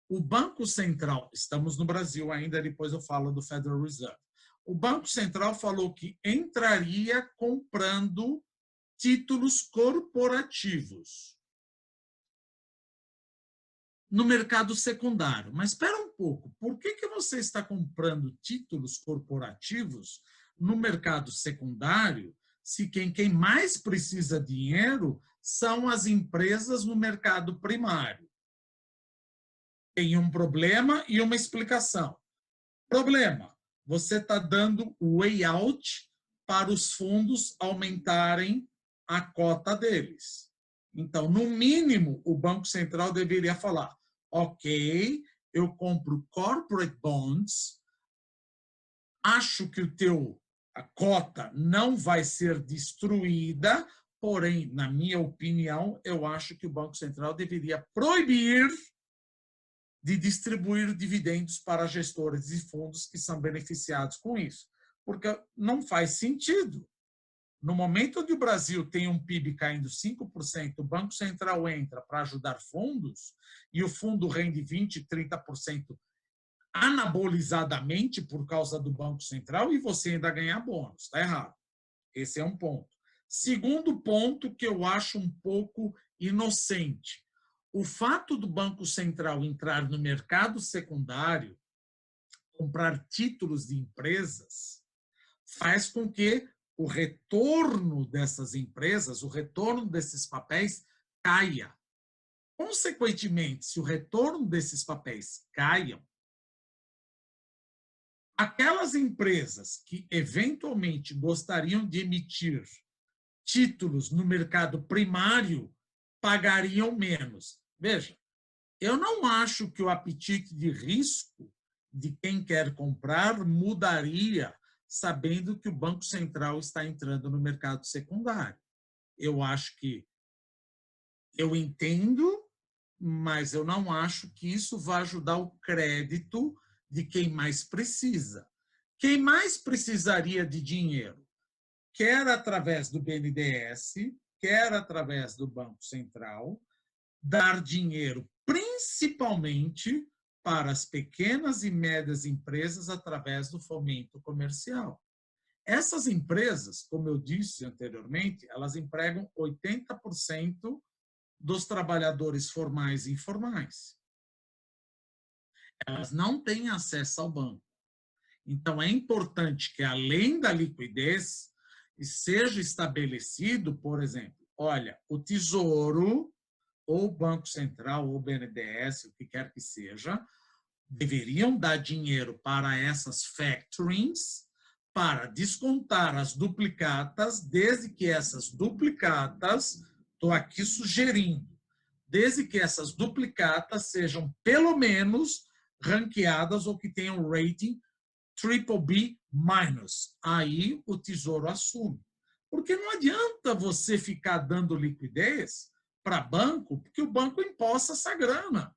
o Banco Central, estamos no Brasil ainda, depois eu falo do Federal Reserve. O Banco Central falou que entraria comprando títulos corporativos no mercado secundário. Mas espera um pouco, por que você está comprando títulos corporativos no mercado secundário se quem mais precisa de dinheiro são as empresas no mercado primário? Tem um problema e uma explicação. Problema, você está dando o way out para os fundos aumentarem a cota deles. Então, no mínimo, o Banco Central deveria falar, ok, eu compro corporate bonds, acho que a cota não vai ser destruída, porém, na minha opinião, eu acho que o Banco Central deveria proibir de distribuir dividendos para gestores de fundos que são beneficiados com isso, porque não faz sentido. No momento onde o Brasil tem um PIB caindo 5%, o Banco Central entra para ajudar fundos e o fundo rende 20%, 30% anabolizadamente por causa do Banco Central e você ainda ganha bônus. Está errado. Esse é um ponto. Segundo ponto que eu acho um pouco inocente. O fato do Banco Central entrar no mercado secundário, comprar títulos de empresas, faz com que o retorno dessas empresas, o retorno desses papéis caia. Consequentemente, se o retorno desses papéis caiam, aquelas empresas que eventualmente gostariam de emitir títulos no mercado primário pagariam menos. Veja, eu não acho que o apetite de risco de quem quer comprar mudaria sabendo que o Banco Central está entrando no mercado secundário. Eu acho que eu entendo, mas eu não acho que isso vai ajudar o crédito de quem mais precisa. Quem mais precisaria de dinheiro, quer através do BNDES, quer através do Banco Central, dar dinheiro principalmente para as pequenas e médias empresas através do fomento comercial. Essas empresas, como eu disse anteriormente, elas empregam 80% dos trabalhadores formais e informais. Elas não têm acesso ao banco. Então, é importante que, além da liquidez, seja estabelecido, por exemplo, olha, o Tesouro, ou o Banco Central, ou o BNDES, o que quer que seja, deveriam dar dinheiro para essas factorings para descontar as duplicatas, desde que essas duplicatas, estou aqui sugerindo, desde que essas duplicatas sejam, pelo menos, ranqueadas ou que tenham rating BBB-. Aí o Tesouro assume. Porque não adianta você ficar dando liquidez para banco, porque o banco imposta essa grana.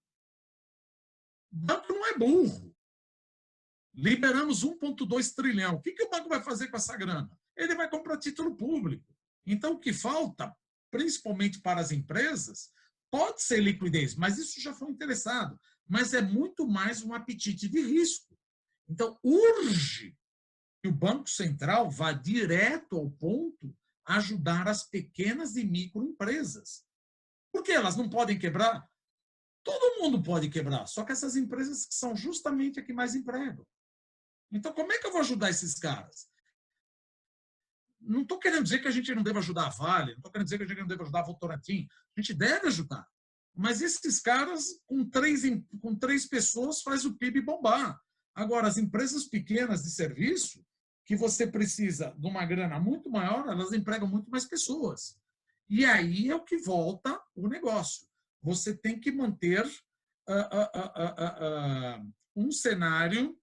O banco não é burro. Liberamos 1,2 trilhão. O que o banco vai fazer com essa grana? Ele vai comprar título público. Então, o que falta, principalmente para as empresas, pode ser liquidez, mas isso já foi interessado. Mas é muito mais um apetite de risco. Então, urge que o Banco Central vá direto ao ponto ajudar as pequenas e microempresas. Porque elas não podem quebrar? Todo mundo pode quebrar, só que essas empresas que são justamente a que mais empregam. Então, como é que eu vou ajudar esses caras? Não estou querendo dizer que a gente não deva ajudar a Vale, não estou querendo dizer que a gente não deva ajudar a Votorantim. A gente deve ajudar. Mas esses caras, com três pessoas, faz o PIB bombar. Agora, as empresas pequenas de serviço, que você precisa de uma grana muito maior, elas empregam muito mais pessoas. E aí é o que volta o negócio. Você tem que manter um cenário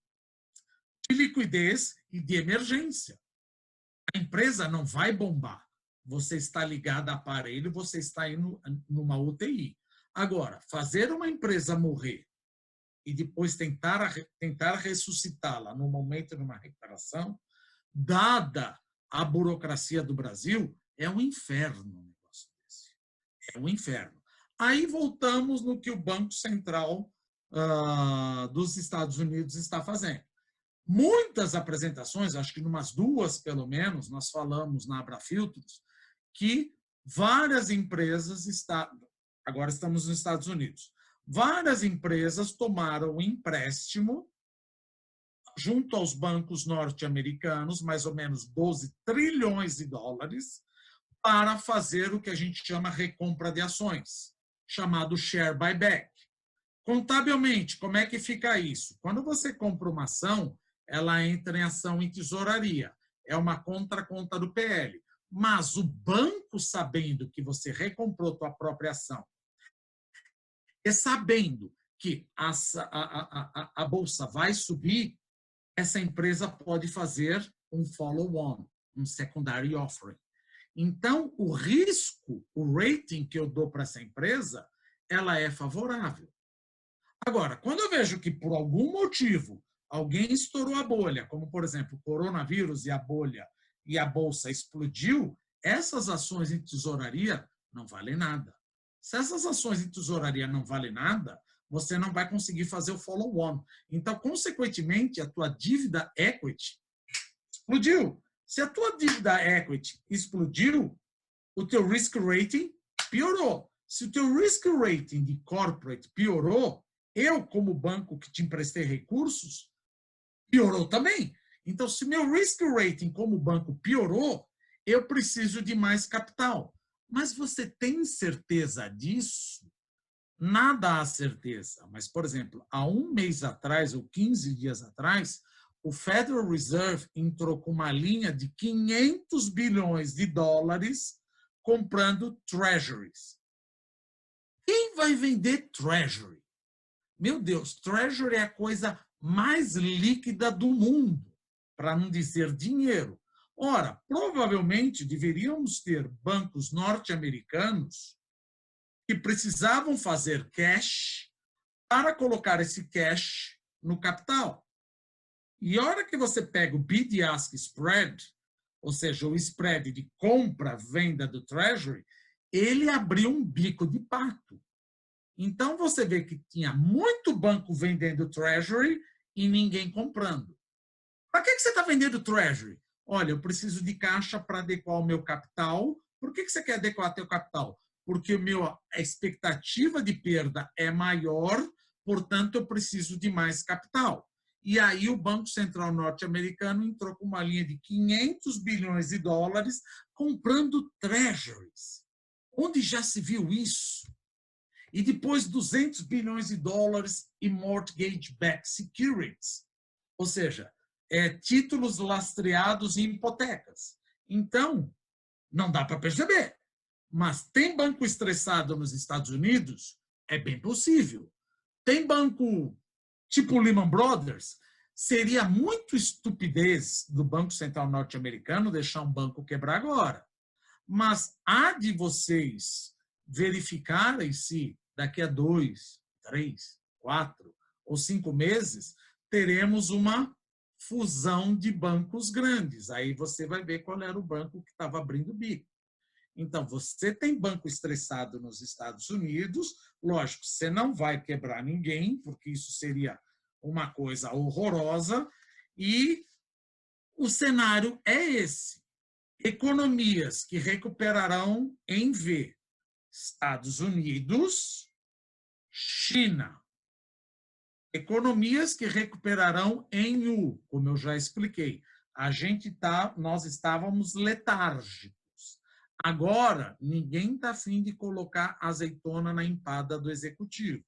de liquidez e de emergência. A empresa não vai bombar. Você está ligado a aparelho, você está indo numa UTI. Agora, fazer uma empresa morrer e depois tentar ressuscitá-la no momento de uma recuperação, dada a burocracia do Brasil, é um inferno um negócio desse. É um inferno. Aí voltamos no que o Banco Central dos Estados Unidos está fazendo. Muitas apresentações, acho que umas 2 pelo menos, nós falamos na Abrafiltros, que várias empresas agora estamos nos Estados Unidos, várias empresas tomaram empréstimo junto aos bancos norte-americanos, mais ou menos 12 trilhões de dólares, para fazer o que a gente chama recompra de ações, chamado share buyback. Contabilmente, como é que fica isso? Quando você compra uma ação, ela entra em ação em tesouraria. É uma conta do PL. Mas o banco, sabendo que você recomprou sua própria ação, e sabendo que a bolsa vai subir, essa empresa pode fazer um follow-on, um secondary offering. Então, o risco, o rating que eu dou para essa empresa, ela é favorável. Agora, quando eu vejo que, por algum motivo, alguém estourou a bolha, como, por exemplo, o coronavírus e a bolha e a bolsa explodiu, essas ações em tesouraria não valem nada. Se essas ações em tesouraria não valem nada, você não vai conseguir fazer o follow-on. Então, consequentemente, a tua dívida equity explodiu. Se a tua dívida equity explodiu, o teu risk rating piorou. Se o teu risk rating de corporate piorou, eu, como banco que te emprestei recursos, piorou também. Então, se meu risk rating como banco piorou, eu preciso de mais capital. Mas você tem certeza disso? Nada há certeza. Mas, por exemplo, há 1 mês atrás, ou 15 dias atrás, o Federal Reserve entrou com uma linha de 500 bilhões de dólares comprando treasuries. Quem vai vender treasury? Meu Deus, treasury é a coisa mais líquida do mundo, para não dizer dinheiro. Ora, provavelmente deveríamos ter bancos norte-americanos que precisavam fazer cash para colocar esse cash no capital. E a hora que você pega o bid-ask spread, ou seja, o spread de compra-venda do treasury, ele abriu um bico de pato. Então, você vê que tinha muito banco vendendo treasury e ninguém comprando. Para que você está vendendo treasury? olha, eu preciso de caixa para adequar o meu capital. Por que você quer adequar teu capital? Porque a expectativa de perda é maior, portanto, eu preciso de mais capital. E aí o Banco Central norte-americano entrou com uma linha de 500 bilhões de dólares comprando treasuries. Onde já se viu isso? E depois 200 bilhões de dólares em mortgage-backed securities, ou seja, títulos lastreados em hipotecas. Então, não dá para perceber. Mas tem banco estressado nos Estados Unidos? É bem possível. Tem banco tipo Lehman Brothers? Seria muito estupidez do Banco Central norte-americano deixar um banco quebrar agora. Mas há de vocês verificarem se daqui a 2, 3, 4 ou 5 meses teremos uma fusão de bancos grandes. Aí você vai ver qual era o banco que estava abrindo o bico. Então, você tem banco estressado nos Estados Unidos, lógico, você não vai quebrar ninguém, porque isso seria uma coisa horrorosa, e o cenário é esse. Economias que recuperarão em V. Estados Unidos, China. Economias que recuperarão em U, como eu já expliquei. Nós estávamos letárgicos. Agora, ninguém está afim de colocar azeitona na empada do executivo.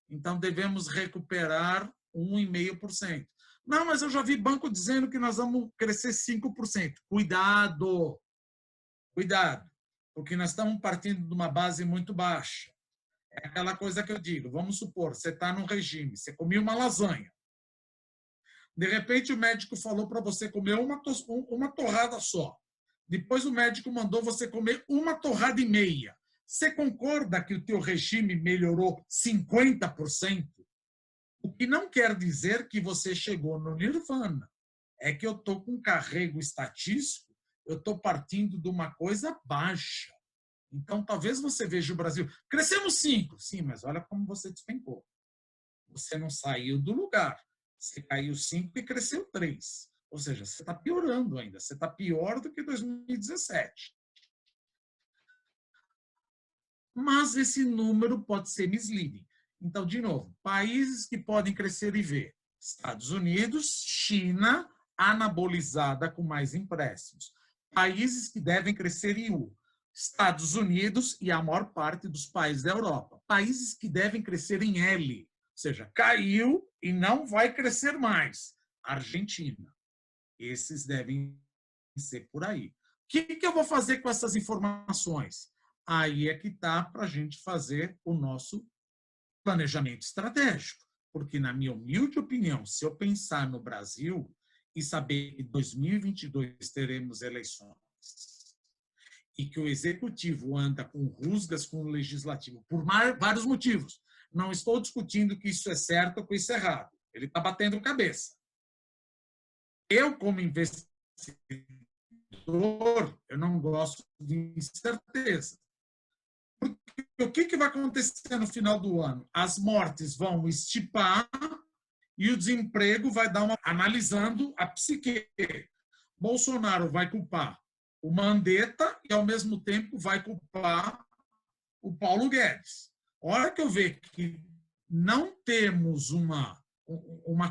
Então, devemos recuperar 1,5%. Não, mas eu já vi banco dizendo que nós vamos crescer 5%. Cuidado! Cuidado! Porque nós estamos partindo de uma base muito baixa. É aquela coisa que eu digo, vamos supor, você está num regime, você comeu uma lasanha. De repente, o médico falou para você comer uma torrada só. Depois, o médico mandou você comer uma torrada e meia. Você concorda que o teu regime melhorou 50%? O que não quer dizer que você chegou no nirvana. É que eu estou com carrego estatístico, eu estou partindo de uma coisa baixa. Então, talvez você veja o Brasil. Crescemos 5%. Sim, mas olha como você despencou. Você não saiu do lugar. Você caiu 5% e cresceu 3%. Ou seja, você está piorando ainda. Você está pior do que 2017. Mas esse número pode ser misleading. Então, de novo, países que podem crescer e ver. Estados Unidos, China, anabolizada com mais empréstimos. Países que devem crescer em U. Estados Unidos e a maior parte dos países da Europa. Países que devem crescer em L, ou seja, caiu e não vai crescer mais. Argentina. Esses devem ser por aí. O que eu vou fazer com essas informações? Aí é que está para a gente fazer o nosso planejamento estratégico. Porque, na minha humilde opinião, se eu pensar no Brasil e saber que em 2022 teremos eleições, e que o executivo anda com rusgas com o legislativo por vários motivos. Não estou discutindo que isso é certo ou que isso é errado. Ele está batendo cabeça. Eu, como investidor, eu não gosto de incerteza. Porque o que vai acontecer no final do ano? As mortes vão estipar e o desemprego vai dar uma... Analisando a psique. Bolsonaro vai culpar o Mandetta e, ao mesmo tempo, vai culpar o Paulo Guedes. A hora que eu ver que não temos uma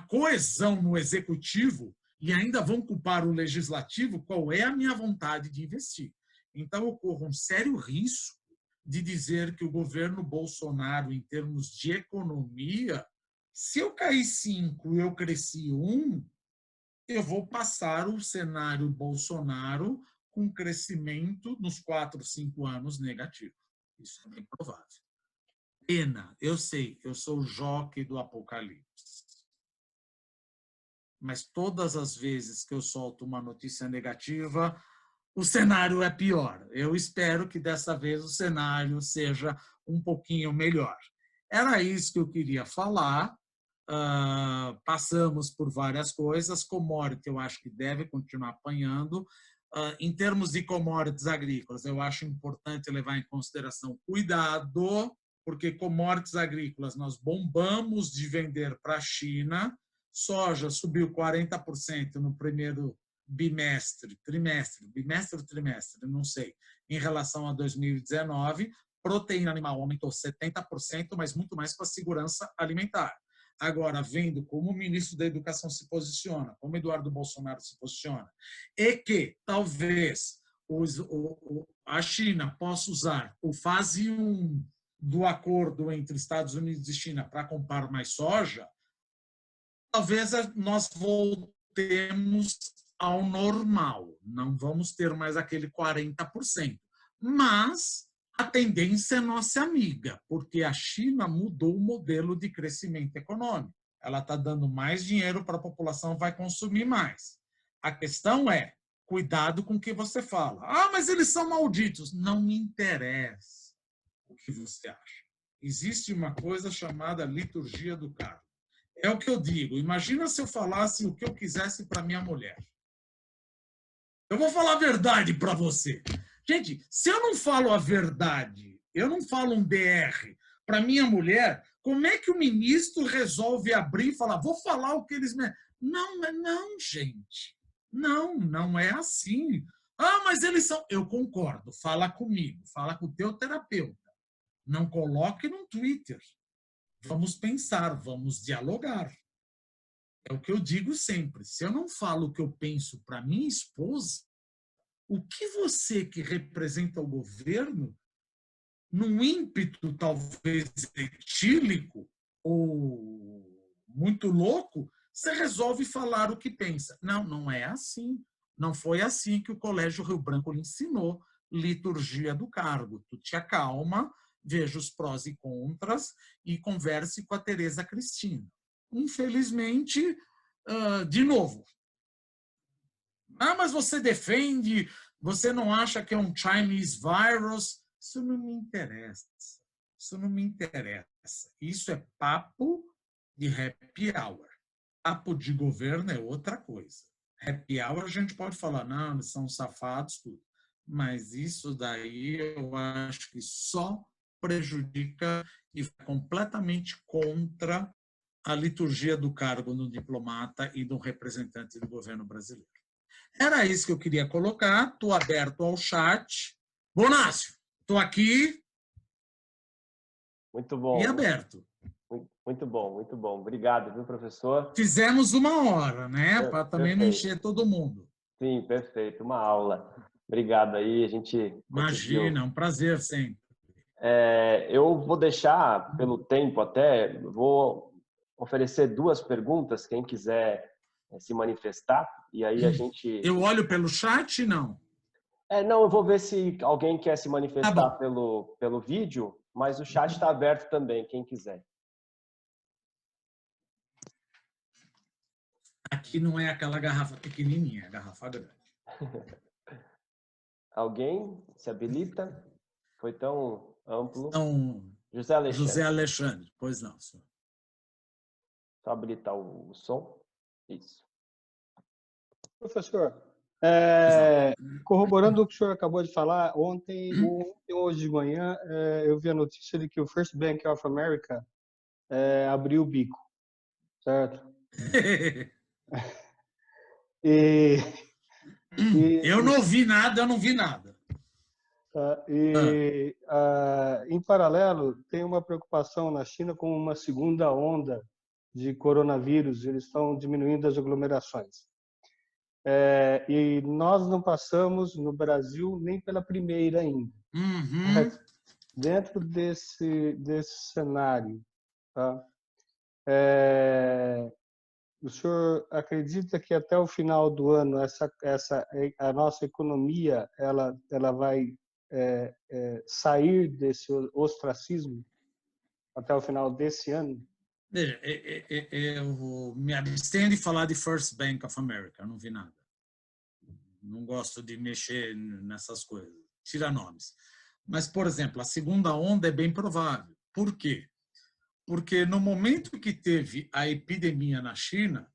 coesão no executivo e ainda vão culpar o legislativo, qual é a minha vontade de investir? Então, ocorre um sério risco de dizer que o governo Bolsonaro, em termos de economia, se eu cair 5 e eu cresci 1, eu vou passar o cenário Bolsonaro com crescimento nos 4, 5 anos negativo. Isso é bem provável. Pena, eu sei, eu sou o jockey do apocalipse. Mas todas as vezes que eu solto uma notícia negativa, o cenário é pior. Eu espero que dessa vez o cenário seja um pouquinho melhor. Era isso que eu queria falar. Passamos por várias coisas. Commodity, eu acho que deve continuar apanhando. Em termos de commodities agrícolas, eu acho importante levar em consideração cuidado, porque commodities agrícolas nós bombamos de vender para a China. Soja subiu 40% no primeiro bimestre, trimestre, não sei, em relação a 2019, proteína animal aumentou 70%, mas muito mais para a segurança alimentar. Agora, vendo como o ministro da Educação se posiciona, como Eduardo Bolsonaro se posiciona, e que talvez a China possa usar o fase 1 do acordo entre Estados Unidos e China para comprar mais soja, talvez nós voltemos ao normal. Não vamos ter mais aquele 40%. Mas a tendência é nossa amiga, porque a China mudou o modelo de crescimento econômico. Ela está dando mais dinheiro para a população, vai consumir mais. A questão é, cuidado com o que você fala. Ah, mas eles são malditos. Não me interessa o que você acha. Existe uma coisa chamada liturgia do cargo. É o que eu digo. Imagina se eu falasse o que eu quisesse para minha mulher. Eu vou falar a verdade para você. Gente, se eu não falo a verdade, eu não falo um DR para minha mulher, como é que o ministro resolve abrir e falar, vou falar o que eles... Não, gente. Não é assim. Ah, mas eles são... Eu concordo. Fala comigo. Fala com o teu terapeuta. Não coloque no Twitter. Vamos pensar, vamos dialogar. É o que eu digo sempre. Se eu não falo o que eu penso para minha esposa, o que você que representa o governo, num ímpeto talvez etílico ou muito louco, você resolve falar o que pensa. Não é assim. Não foi assim que o Colégio Rio Branco lhe ensinou liturgia do cargo. Tu te acalma, veja os prós e contras e converse com a Tereza Cristina. Infelizmente, de novo, mas você defende, você não acha que é um Chinese virus? Isso não me interessa. Isso não me interessa. Isso é papo de happy hour. Papo de governo é outra coisa. Happy hour a gente pode falar, não, eles são safados, tudo. Mas isso daí eu acho que só prejudica e vai completamente contra a liturgia do cargo do diplomata e do representante do governo brasileiro. Era isso que eu queria colocar. Estou aberto ao chat. Bonácio, estou aqui. Muito bom. E aberto. Muito bom. Obrigado, viu, professor? Fizemos 1 hora, né? Para também não encher todo mundo. Sim, perfeito. Uma aula. Obrigado aí. A gente Imagina, é um prazer sempre. Eu vou deixar, pelo tempo até, vou oferecer 2 perguntas, quem quiser se manifestar, e aí a gente... Eu olho pelo chat, não? Não, eu vou ver se alguém quer se manifestar Tá pelo vídeo, mas o chat está aberto também, quem quiser. Aqui não é aquela garrafa pequenininha, é a garrafa grande. Alguém se habilita? Foi tão amplo. Então, José Alexandre, pois não, senhor. Só habilitar o som. Isso. Professor, corroborando o que o senhor acabou de falar, ontem hoje de manhã, eu vi a notícia de que o First Bank of America abriu o bico, certo? Eu não vi nada. Em paralelo, tem uma preocupação na China com uma segunda onda de coronavírus, eles estão diminuindo as aglomerações. E nós não passamos no Brasil nem pela primeira ainda. Dentro desse cenário, tá? O senhor acredita que até o final do ano a nossa economia ela vai sair desse ostracismo até o final desse ano? Veja, eu me abstenho de falar de First Bank of America, não vi nada. Não gosto de mexer nessas coisas, tira nomes. Mas, por exemplo, a segunda onda é bem provável. Por quê? Porque no momento que teve a epidemia na China,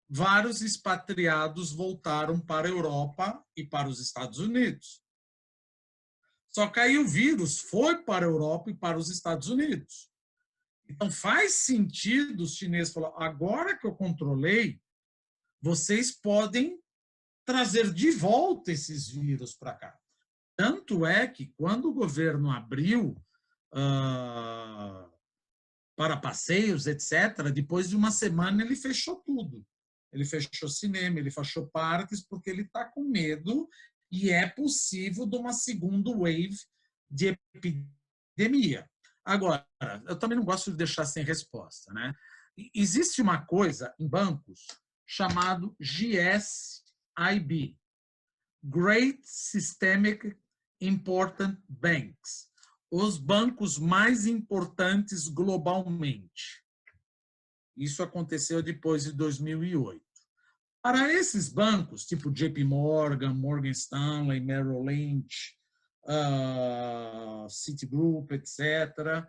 vários expatriados voltaram para a Europa e para os Estados Unidos. Só que aí o vírus foi para a Europa e para os Estados Unidos. Então, faz sentido os chineses falarem, agora que eu controlei, vocês podem trazer de volta esses vírus para cá. Tanto é que, quando o governo abriu para passeios, etc., depois de uma semana ele fechou tudo. Ele fechou cinema, ele fechou parques, porque ele está com medo e é possível de uma segunda wave de epidemia. Agora, eu também não gosto de deixar sem resposta, né? Existe uma coisa em bancos chamado GSIB, Great Systemic Important Banks, os bancos mais importantes globalmente. Isso aconteceu depois de 2008. Para esses bancos, tipo JP Morgan, Morgan Stanley, Merrill Lynch, Citigroup, etc.,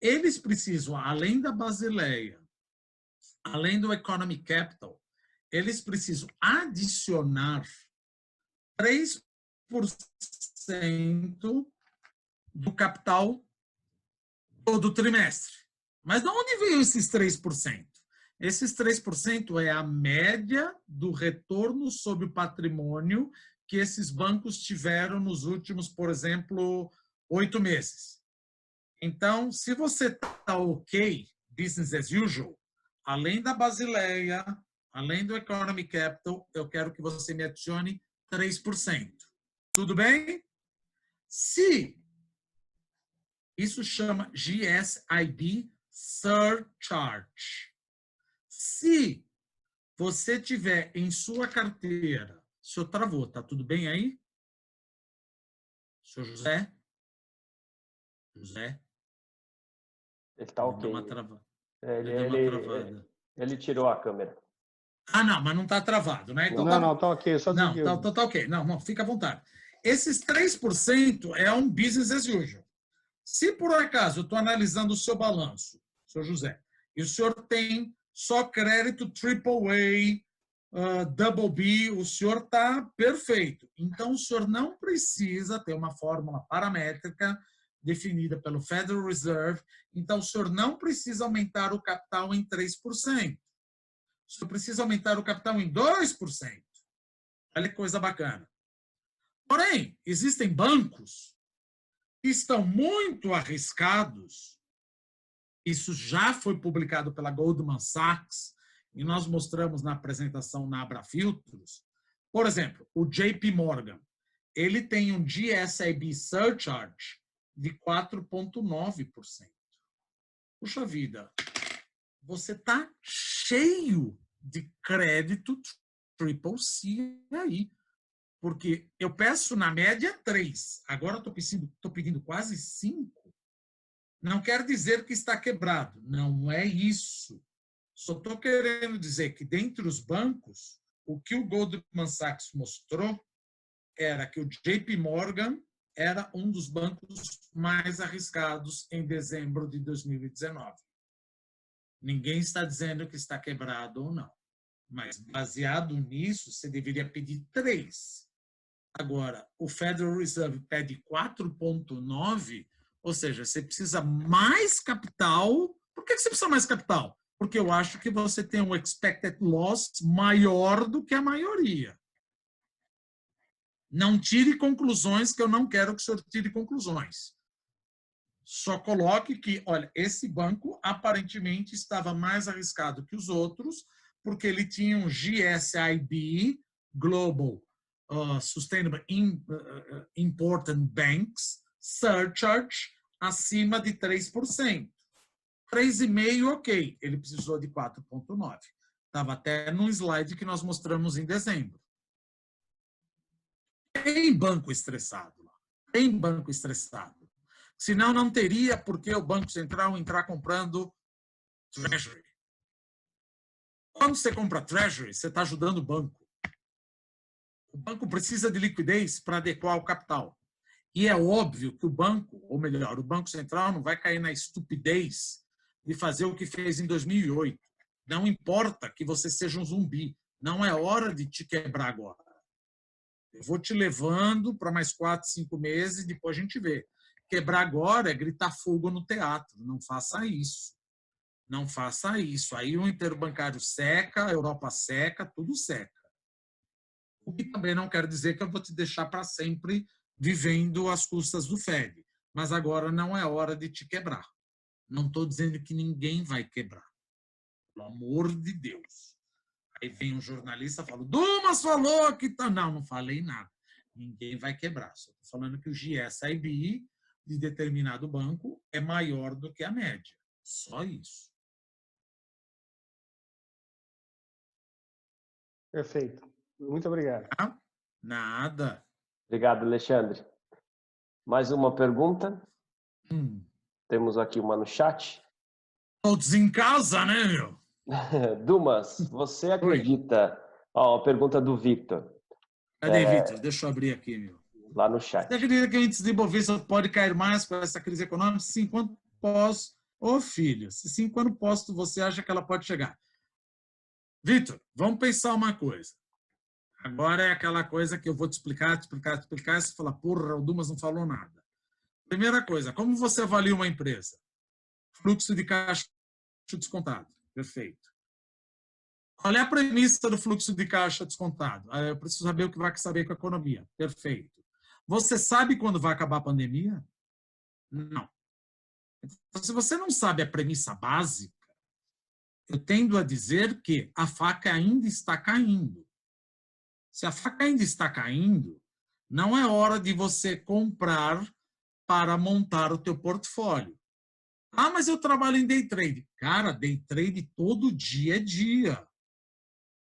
eles precisam, além da Basileia, além do Economic Capital, eles precisam adicionar 3% do capital todo trimestre. Mas de onde veio esses 3%? Esses 3% é a média do retorno sobre o patrimônio que esses bancos tiveram nos últimos, por exemplo, 8 meses. Então, se você está ok, business as usual, além da Basileia, além do Economic Capital, eu quero que você me adicione 3%. Tudo bem? Se isso chama GSIB Surcharge. Se você tiver em sua carteira, o senhor travou, tá tudo bem aí? Senhor José? José? Ele está ok. Ele tirou a câmera. Ah, não, mas não está travado, né? Então, não, está ok, só não, tá ok. Não, fica à vontade. Esses 3% é um business as usual. Se por acaso eu estou analisando o seu balanço, senhor José, e o senhor tem só crédito AAA, Double B, o senhor está perfeito. Então, o senhor não precisa ter uma fórmula paramétrica definida pelo Federal Reserve. Então, o senhor não precisa aumentar o capital em 3%. O senhor precisa aumentar o capital em 2%. Olha que coisa bacana. Porém, existem bancos que estão muito arriscados. Isso já foi publicado pela Goldman Sachs e nós mostramos na apresentação na Abrafiltros. Por exemplo, o JP Morgan, ele tem um GSIB Surcharge de 4,9%. Puxa vida, você está cheio de crédito Triple C aí. Porque eu peço, na média, 3. Agora estou pedindo quase 5. Não quer dizer que está quebrado. Não é isso. Só estou querendo dizer que, dentre os bancos, o que o Goldman Sachs mostrou era que o JP Morgan era um dos bancos mais arriscados em dezembro de 2019. Ninguém está dizendo que está quebrado ou não. Mas, baseado nisso, você deveria pedir 3. Agora, o Federal Reserve pede 4,9, ou seja, você precisa mais capital. Por que você precisa mais capital? Porque eu acho que você tem um expected loss maior do que a maioria. Não tire conclusões, que eu não quero que o senhor tire conclusões. Só coloque que, olha, esse banco aparentemente estava mais arriscado que os outros, porque ele tinha um GSIB, Global Sustainable Important Banks, Surcharge, acima de 3%. 3,5%, ok. Ele precisou de 4,9%. Estava até num slide que nós mostramos em dezembro. Tem banco estressado lá. Tem banco estressado. Senão não teria por que o Banco Central entrar comprando Treasury. Quando você compra Treasury, você está ajudando o banco. O banco precisa de liquidez para adequar o capital. E é óbvio que o banco, ou melhor, o Banco Central não vai cair na estupidez de fazer o que fez em 2008. Não importa que você seja um zumbi. Não é hora de te quebrar agora. Eu vou te levando para mais 4, 5 meses e depois a gente vê. Quebrar agora é gritar fogo no teatro. Não faça isso. Não faça isso. Aí o interbancário seca, a Europa seca, tudo seca. O que também não quer dizer que eu vou te deixar para sempre vivendo às custas do Fed. Mas agora não é hora de te quebrar. Não estou dizendo que ninguém vai quebrar. Pelo amor de Deus. Aí vem um jornalista e fala, Dumas falou que tá... Não, não falei nada. Ninguém vai quebrar. Só estou falando que o GSIB de determinado banco é maior do que a média. Só isso. Perfeito. Muito obrigado. Tá? Nada. Obrigado, Alexandre. Mais uma pergunta? Hum. Temos aqui uma no chat. Todos em casa, né, meu? Dumas, você acredita... Ó, a pergunta do Victor. Cadê, Vitor? Deixa eu abrir aqui, meu. Lá no chat. Você acredita que o índice de Ibovespa pode cair mais com essa crise econômica? Sim, quando posso. Ô, filho, se sim, quando posso, você acha que ela pode chegar? Vitor, vamos pensar uma coisa. Agora é aquela coisa que eu vou te explicar, e você fala, porra, o Dumas não falou nada. Primeira coisa, como você avalia uma empresa? Fluxo de caixa descontado. Perfeito. Qual é a premissa do fluxo de caixa descontado? Eu preciso saber o que vai saber com a economia. Perfeito. Você sabe quando vai acabar a pandemia? Não. Então, se você não sabe a premissa básica, eu tendo a dizer que a faca ainda está caindo. Se a faca ainda está caindo, não é hora de você comprar para montar o teu portfólio. Ah, mas eu trabalho em day trade. Cara, day trade todo dia é dia.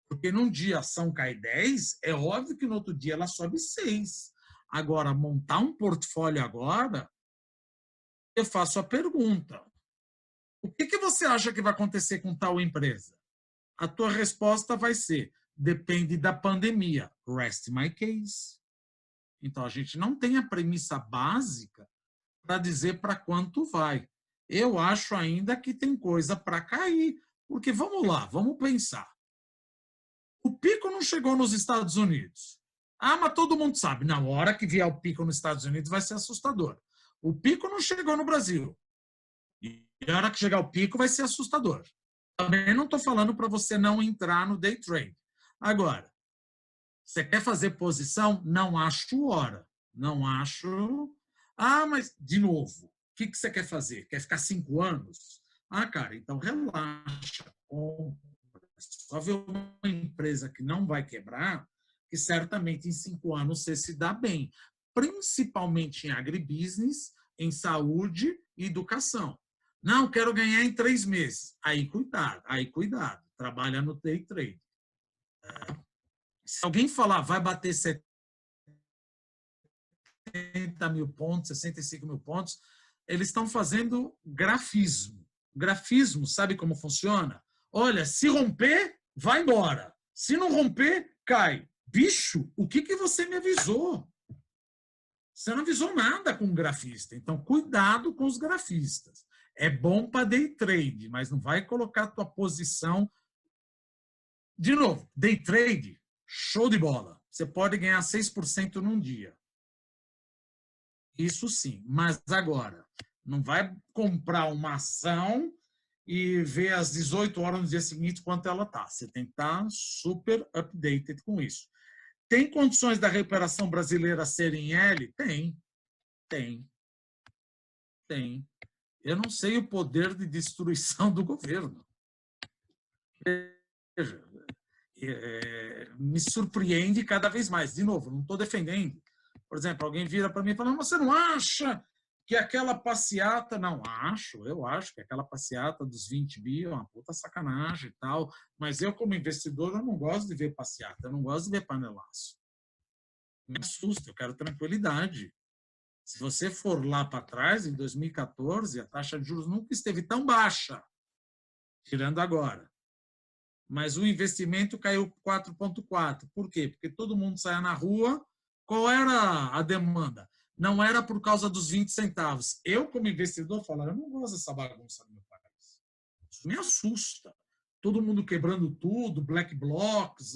Porque num dia a ação cai 10, é óbvio que no outro dia ela sobe 6. Agora, montar um portfólio agora, eu faço a pergunta. O que você acha que vai acontecer com tal empresa? A tua resposta vai ser, depende da pandemia. Rest my case. Então, a gente não tem a premissa básica para dizer para quanto vai. Eu acho ainda que tem coisa para cair. Porque, vamos lá, vamos pensar. O pico não chegou nos Estados Unidos. Ah, mas todo mundo sabe. Na hora que vier o pico nos Estados Unidos vai ser assustador. O pico não chegou no Brasil. E na hora que chegar o pico vai ser assustador. Também não estou falando para você não entrar no day trade. Agora, você quer fazer posição? Não acho hora. Não acho... Ah, mas, de novo, o que você quer fazer? Quer ficar 5 anos? Ah, cara, então relaxa. Só ver uma empresa que não vai quebrar, que certamente em 5 anos você se dá bem. Principalmente em agribusiness, em saúde e educação. Não, quero ganhar em 3 meses. Aí cuidado. Trabalha no day trade. Se alguém falar, vai bater 70 mil pontos, 65 mil pontos, eles estão fazendo grafismo. Grafismo, sabe como funciona? Olha, se romper, vai embora. Se não romper, cai. Bicho, o que você me avisou? Você não avisou nada com o grafista. Então, cuidado com os grafistas. É bom para day trade, mas não vai colocar a tua posição... De novo, day trade, show de bola. Você pode ganhar 6% num dia. Isso sim. Mas agora, não vai comprar uma ação e ver às 18 horas no dia seguinte quanto ela está. Você tem que estar super updated com isso. Tem condições da recuperação brasileira ser em L? Tem. Eu não sei o poder de destruição do governo. Veja, me surpreende cada vez mais. De novo, não estou defendendo. Por exemplo, alguém vira para mim e fala, você não acha que aquela passeata... Não, eu acho que aquela passeata dos 20 bi é uma puta sacanagem e tal, mas eu, como investidor, eu não gosto de ver passeata, eu não gosto de ver panelaço. Me assusta, eu quero tranquilidade. Se você for lá para trás, em 2014, a taxa de juros nunca esteve tão baixa, tirando agora. Mas o investimento caiu 4,4. Por quê? Porque todo mundo saia na rua. Qual era a demanda? Não era por causa dos 20 centavos. Eu, como investidor, falo, eu não gosto dessa bagunça no meu país. Isso me assusta. Todo mundo quebrando tudo, black blocs.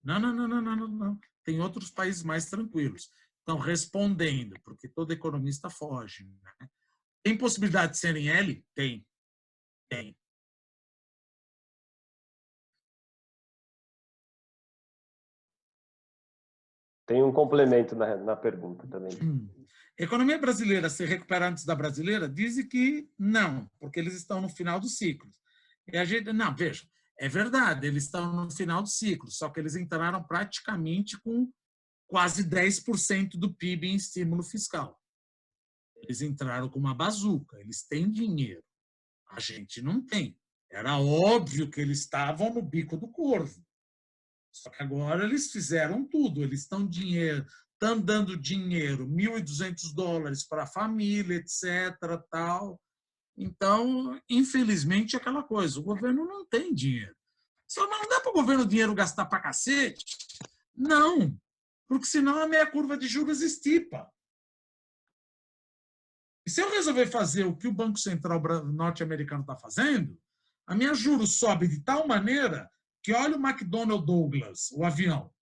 Não. Tem outros países mais tranquilos. Então, respondendo, porque todo economista foge. Né? Tem possibilidade de ser em L? Tem. Tem um complemento na pergunta também. A economia brasileira se recupera antes da brasileira? Dizem que não, porque eles estão no final do ciclo. E a gente, não, veja, é verdade, eles estão no final do ciclo, só que eles entraram praticamente com quase 10% do PIB em estímulo fiscal. Eles entraram com uma bazuca, eles têm dinheiro. A gente não tem. Era óbvio que eles estavam no bico do corvo. Só que agora eles fizeram tudo, eles estão dando dinheiro, $1.200 para a família, etc. Tal. Então, infelizmente, é aquela coisa, o governo não tem dinheiro. Só não dá para o governo dinheiro gastar para cacete? Não, porque senão a meia curva de juros estipa. E se eu resolver fazer o que o Banco Central norte-americano está fazendo, a minha juros sobe de tal maneira que olha o McDonnell Douglas, o avião.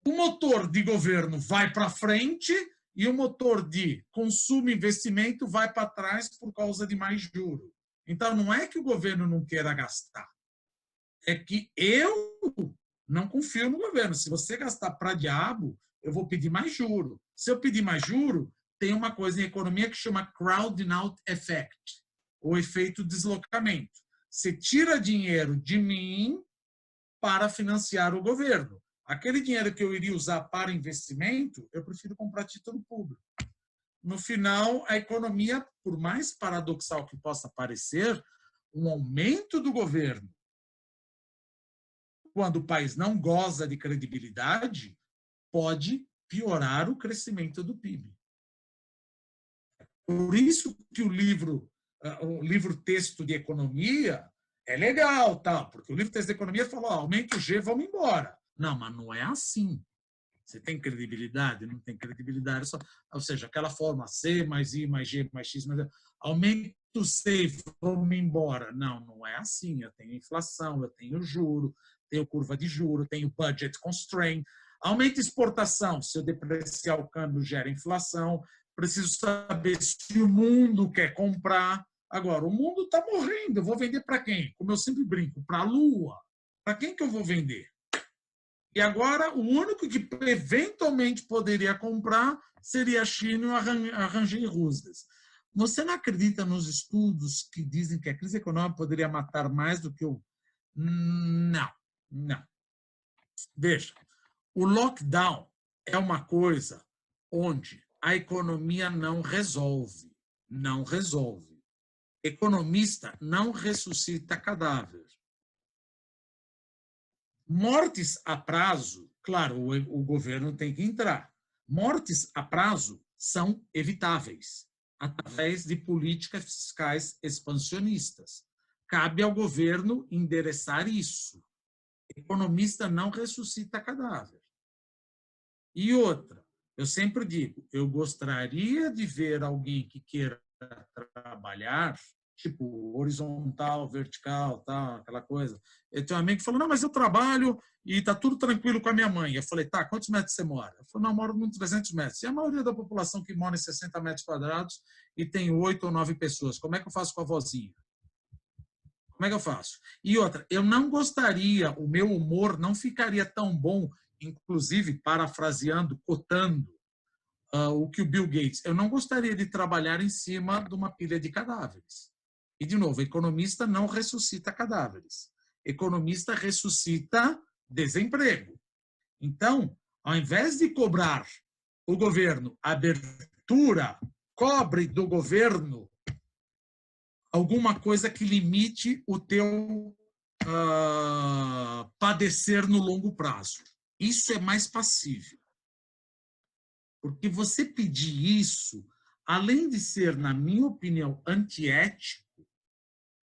O motor de governo vai para frente e o motor de consumo e investimento vai para trás por causa de mais juros. Então, não é que o governo não queira gastar, é que eu não confio no governo. Se você gastar para diabo, eu vou pedir mais juro. Se eu pedir mais juro, tem uma coisa em economia que chama crowding out effect, o efeito deslocamento. Você tira dinheiro de mim para financiar o governo. Aquele dinheiro que eu iria usar para investimento, eu prefiro comprar título público. No final, a economia, por mais paradoxal que possa parecer, um aumento do governo, quando o país não goza de credibilidade, pode piorar o crescimento do PIB. Por isso que o livro-texto de economia é legal, tá? Porque o livro-texto de economia falou, aumenta o G, vamos embora. Não, mas não é assim. Você tem credibilidade? Não tem credibilidade. Ou seja, aquela forma C mais I mais G mais X mais... Aumenta o C, vamos embora. Não, não é assim. Eu tenho inflação, eu tenho juro, tenho curva de juro, tenho budget constraint. Aumenta a exportação. Se eu depreciar o câmbio, gera inflação. Preciso saber se o mundo quer comprar. Agora, o mundo está morrendo. Eu vou vender para quem? Como eu sempre brinco, para a Lua. Para quem que eu vou vender? E agora, o único que eventualmente poderia comprar seria a China e a Rangel Rusgas. Você não acredita nos estudos que dizem que a crise econômica poderia matar mais do que o... Não, não. Veja, o lockdown é uma coisa onde a economia não resolve. Não resolve. Economista não ressuscita cadáver. Mortes a prazo, claro, o governo tem que entrar. Mortes a prazo são evitáveis através de políticas fiscais expansionistas. Cabe ao governo endereçar isso. Economista não ressuscita cadáver. E outra, eu sempre digo, eu gostaria de ver alguém que queira trabalhar, tipo horizontal, vertical, tal, aquela coisa. Eu tenho um amigo que falou, não, mas eu trabalho e está tudo tranquilo com a minha mãe. Eu falei, tá, quantos metros você mora? Eu falei, não, eu moro nos 300 metros. E a maioria da população que mora em 60 metros quadrados e tem 8 ou 9 pessoas, como é que eu faço com a vozinha? Como é que eu faço? E outra, eu não gostaria, o meu humor não ficaria tão bom, inclusive, parafraseando, cotando o que o Bill Gates, eu não gostaria de trabalhar em cima de uma pilha de cadáveres. E, de novo, economista não ressuscita cadáveres. Economista ressuscita desemprego. Então, ao invés de cobrar o governo abertura, cobre do governo alguma coisa que limite o teu padecer no longo prazo. Isso é mais passível. Porque você pedir isso, além de ser, na minha opinião, antiético,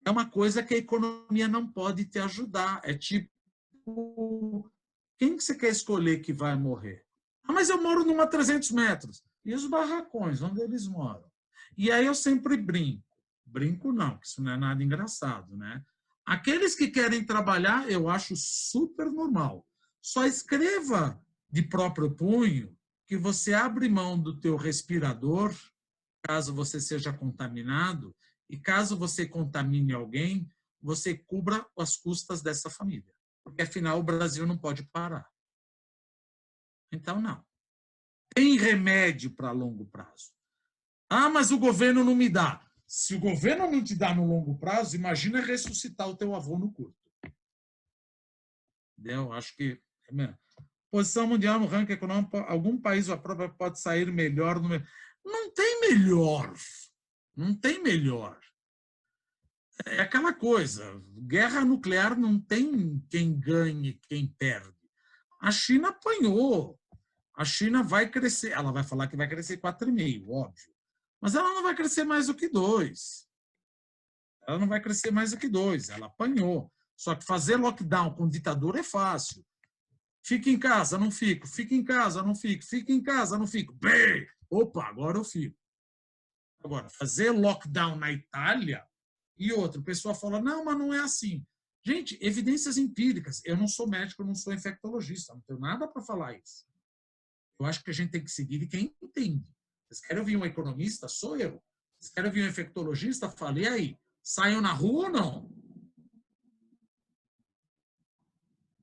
é uma coisa que a economia não pode te ajudar. É tipo, quem que você quer escolher que vai morrer? Ah, mas eu moro numa 300 metros. E os barracões, onde eles moram? E aí eu sempre brinco. Brinco não, porque isso não é nada engraçado, né? Aqueles que querem trabalhar, eu acho super normal. Só escreva de próprio punho que você abre mão do teu respirador, caso você seja contaminado, e caso você contamine alguém, você cubra as custas dessa família. porque afinal o Brasil não pode parar. Então, não. Tem remédio para longo prazo. Ah, mas o governo não me dá. Se o governo não te dá no longo prazo, imagina ressuscitar o teu avô no curto. Entendeu? Acho que... Posição mundial no ranking econômico, algum país ou a própria pode sair melhor. Não tem melhor. Não tem melhor. É aquela coisa. Guerra nuclear não tem quem ganhe, quem perde. A China apanhou. A China vai crescer. Ela vai falar que vai crescer 4,5, óbvio. Mas ela não vai crescer mais do que 2. Ela não vai crescer mais do que 2. Ela apanhou. Só que fazer lockdown com ditadura é fácil. Fica em casa, não fico. Fica em casa, não fico. Fica em casa, não fico. Bem, opa, agora eu fico. Agora, fazer lockdown na Itália e outro, o pessoal fala, não, mas não é assim. Gente, evidências empíricas. Eu não sou médico, eu não sou infectologista, não tenho nada para falar isso. Eu acho que a gente tem que seguir de quem entende. Vocês querem ouvir um economista? Sou eu. Vocês querem ouvir um infectologista? Falei aí. Saiam na rua ou não?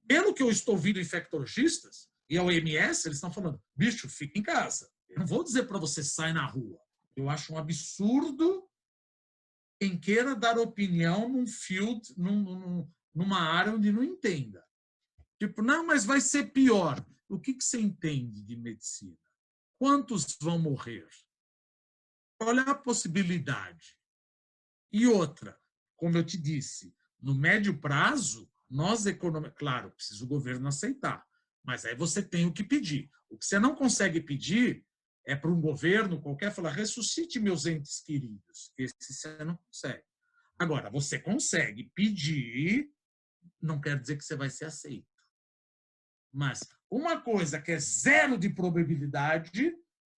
Pelo que eu estou ouvindo infectologistas e a OMS, eles estão falando, bicho, fica em casa. Eu não vou dizer para você sair na rua. Eu acho um absurdo quem queira dar opinião num field, numa área onde não entenda. Tipo, não, mas vai ser pior. O que você entende de medicina? Quantos vão morrer? Olha a possibilidade. E outra, como eu te disse, no médio prazo, nós economizamos. Claro, precisa o governo aceitar, mas aí você tem o que pedir. O que você não consegue pedir é para um governo qualquer falar, ressuscite meus entes queridos. Esse você não consegue. Agora, você consegue pedir, não quer dizer que você vai ser aceito. Mas uma coisa que é 0 de probabilidade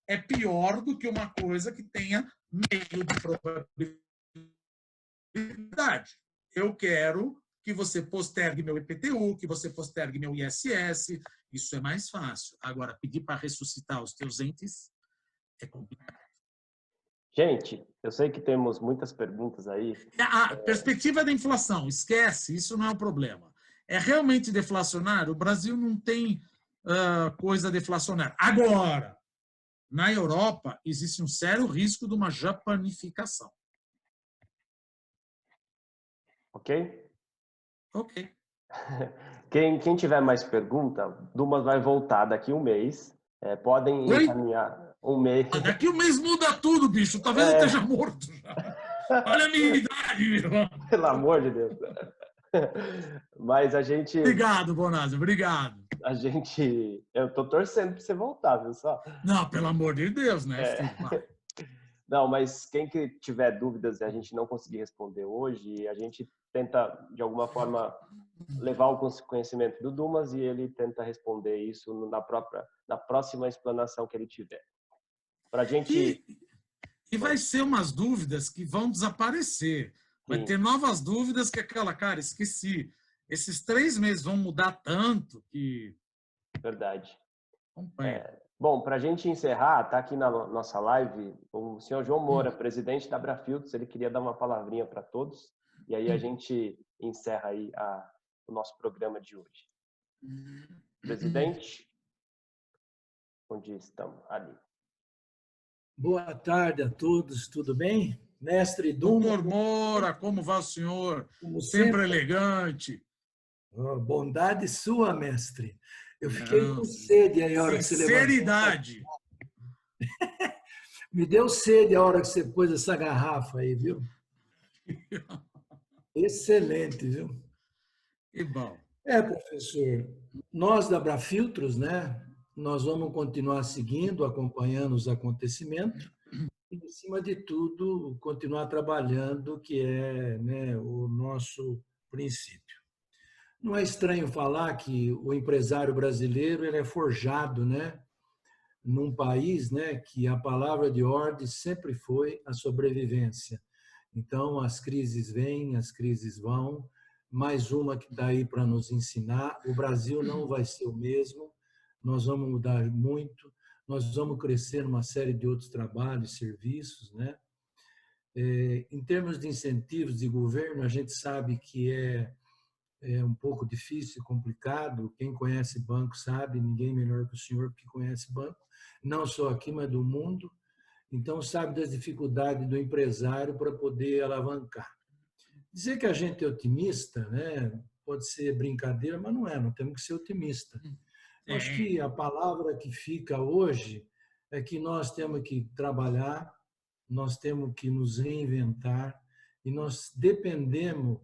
é pior do que uma coisa que tenha meio de probabilidade. Eu quero que você postergue meu IPTU, que você postergue meu ISS, isso é mais fácil. Agora, pedir para ressuscitar os teus entes é complicado. Gente, eu sei que temos muitas perguntas aí. A perspectiva da inflação, esquece, isso não é um problema. É realmente deflacionário? O Brasil não tem coisa deflacionária. Agora, na Europa, existe um sério risco de uma japanificação. Ok? Ok. Quem tiver mais pergunta, Dumas vai voltar daqui um mês. Podem encaminhar um mês. Daqui um mês muda tudo, bicho. Talvez eu esteja morto já. Olha a minha idade, meu irmão. Pelo amor de Deus. Mas a gente... Obrigado, Bonazzi, obrigado. Eu tô torcendo para você voltar, viu só? Não, pelo amor de Deus, né, filho? Não, mas quem que tiver dúvidas e a gente não conseguir responder hoje, a gente tenta, de alguma forma, levar o conhecimento do Dumas e ele tenta responder isso na próxima explanação que ele tiver. Pra gente... E vai ser umas dúvidas que vão desaparecer. Vai ter novas dúvidas que aquela, cara, esqueci. Esses 3 meses vão mudar tanto que... Verdade. Acompanha. Bom, para a gente encerrar, está aqui na nossa live o senhor João Moura, presidente da Abrafiltros. Ele queria dar uma palavrinha para todos e aí a gente encerra aí o nosso programa de hoje. Presidente, onde estamos? Ali. Boa tarde a todos, tudo bem? Mestre Dumas. Doutor Moura, como vai o senhor? Como sempre elegante. Oh, bondade sua, mestre. Eu fiquei com sede aí a hora que você levantou. Sinceridade. Me deu sede a hora que você pôs essa garrafa aí, viu? Excelente, viu? Que bom. Professor, nós da Abrafiltros, né? Nós vamos continuar seguindo, acompanhando os acontecimentos e, em cima de tudo, continuar trabalhando, que é, né, o nosso princípio. Não é estranho falar que o empresário brasileiro ele é forjado, né, num país, né, que a palavra de ordem sempre foi a sobrevivência. Então, as crises vêm, as crises vão, mais uma que está aí para nos ensinar. O Brasil não vai ser o mesmo, nós vamos mudar muito, nós vamos crescer numa série de outros trabalhos, serviços, né? Em termos de incentivos de governo, a gente sabe que é um pouco difícil, complicado. Quem conhece banco sabe, ninguém melhor que o senhor que conhece banco, não só aqui, mas do mundo. Então, sabe das dificuldades do empresário para poder alavancar. Dizer que a gente é otimista, né? Pode ser brincadeira, mas não é, nós temos que ser otimista. Eu acho que a palavra que fica hoje é que nós temos que trabalhar, nós temos que nos reinventar e nós dependemos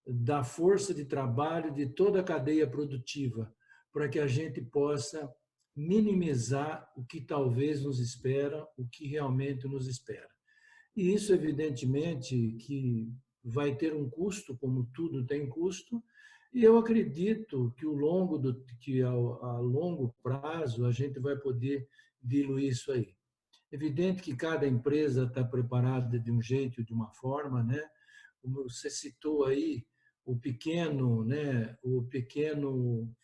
da força de trabalho de toda a cadeia produtiva para que a gente possa minimizar o que talvez nos espera, o que realmente nos espera. E isso, evidentemente, que vai ter um custo, como tudo tem custo, e eu acredito que a longo prazo a gente vai poder diluir isso aí. Evidente que cada empresa está preparada de um jeito, de uma forma, né? Como você citou aí, o pequeno, né? O pequeno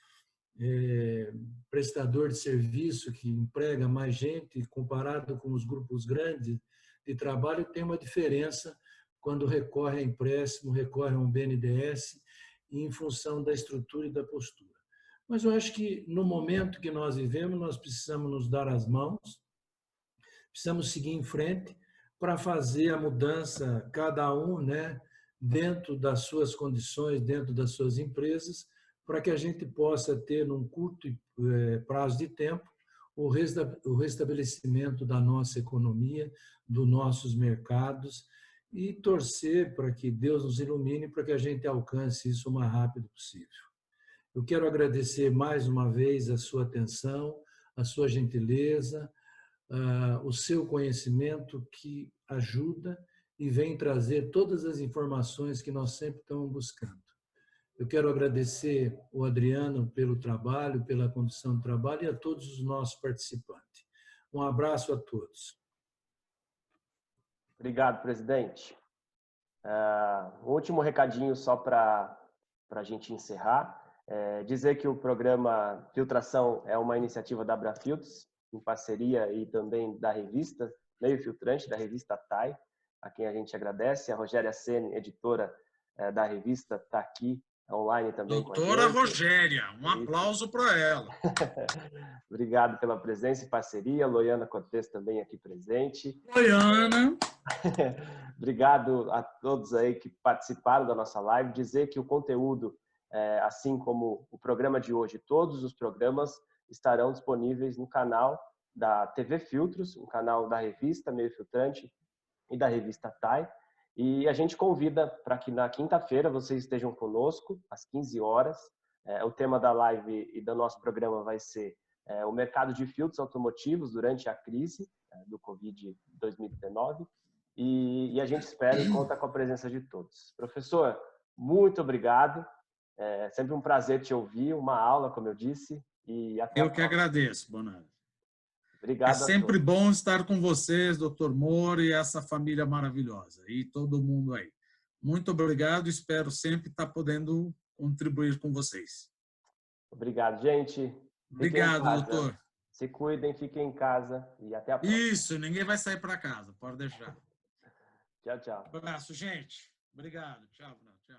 prestador de serviço que emprega mais gente comparado com os grupos grandes de trabalho tem uma diferença quando recorre a empréstimo, recorre a um BNDES, em função da estrutura e da postura. Mas eu acho que no momento que nós vivemos, nós precisamos nos dar as mãos, precisamos seguir em frente para fazer a mudança, cada um, né, dentro das suas condições, dentro das suas empresas, para que a gente possa ter, num curto prazo de tempo, o restabelecimento da nossa economia, dos nossos mercados, e torcer para que Deus nos ilumine para que a gente alcance isso o mais rápido possível. Eu quero agradecer mais uma vez a sua atenção, a sua gentileza, o seu conhecimento que ajuda e vem trazer todas as informações que nós sempre estamos buscando. Eu quero agradecer o Adriano pelo trabalho, pela condução do trabalho e a todos os nossos participantes. Um abraço a todos. Obrigado, presidente. Um último recadinho só para a gente encerrar. Dizer que o programa Filtração é uma iniciativa da Abrafiltros, em parceria e também da revista Meio Filtrante, da revista TAI, a quem a gente agradece. A Rogéria Sene, editora da revista, está aqui online também com a gente. Doutora Rogéria, um aplauso para ela. Obrigado pela presença e parceria. Loiana Cortes também aqui presente. Loiana. Obrigado a todos aí que participaram da nossa live. Dizer que o conteúdo, assim como o programa de hoje, todos os programas estarão disponíveis no canal da TV Filtros, um canal da revista Meio Filtrante e da revista TAI. E a gente convida para que na quinta-feira vocês estejam conosco, às 15 horas. O tema da live e do nosso programa vai ser o mercado de filtros automotivos durante a crise do Covid-2019. E a gente espera e conta com a presença de todos. Professor, muito obrigado. É sempre um prazer te ouvir, uma aula, como eu disse. E até eu que agradeço, Bonatti. Obrigado. É sempre bom estar com vocês, Dr. Moro, e essa família maravilhosa, e todo mundo aí. Muito obrigado, espero sempre estar podendo contribuir com vocês. Obrigado, gente. Obrigado, doutor. Se cuidem, fiquem em casa e até a próxima. Isso, ninguém vai sair para casa, pode deixar. Tchau, tchau. Um abraço, gente. Obrigado. Tchau, tchau.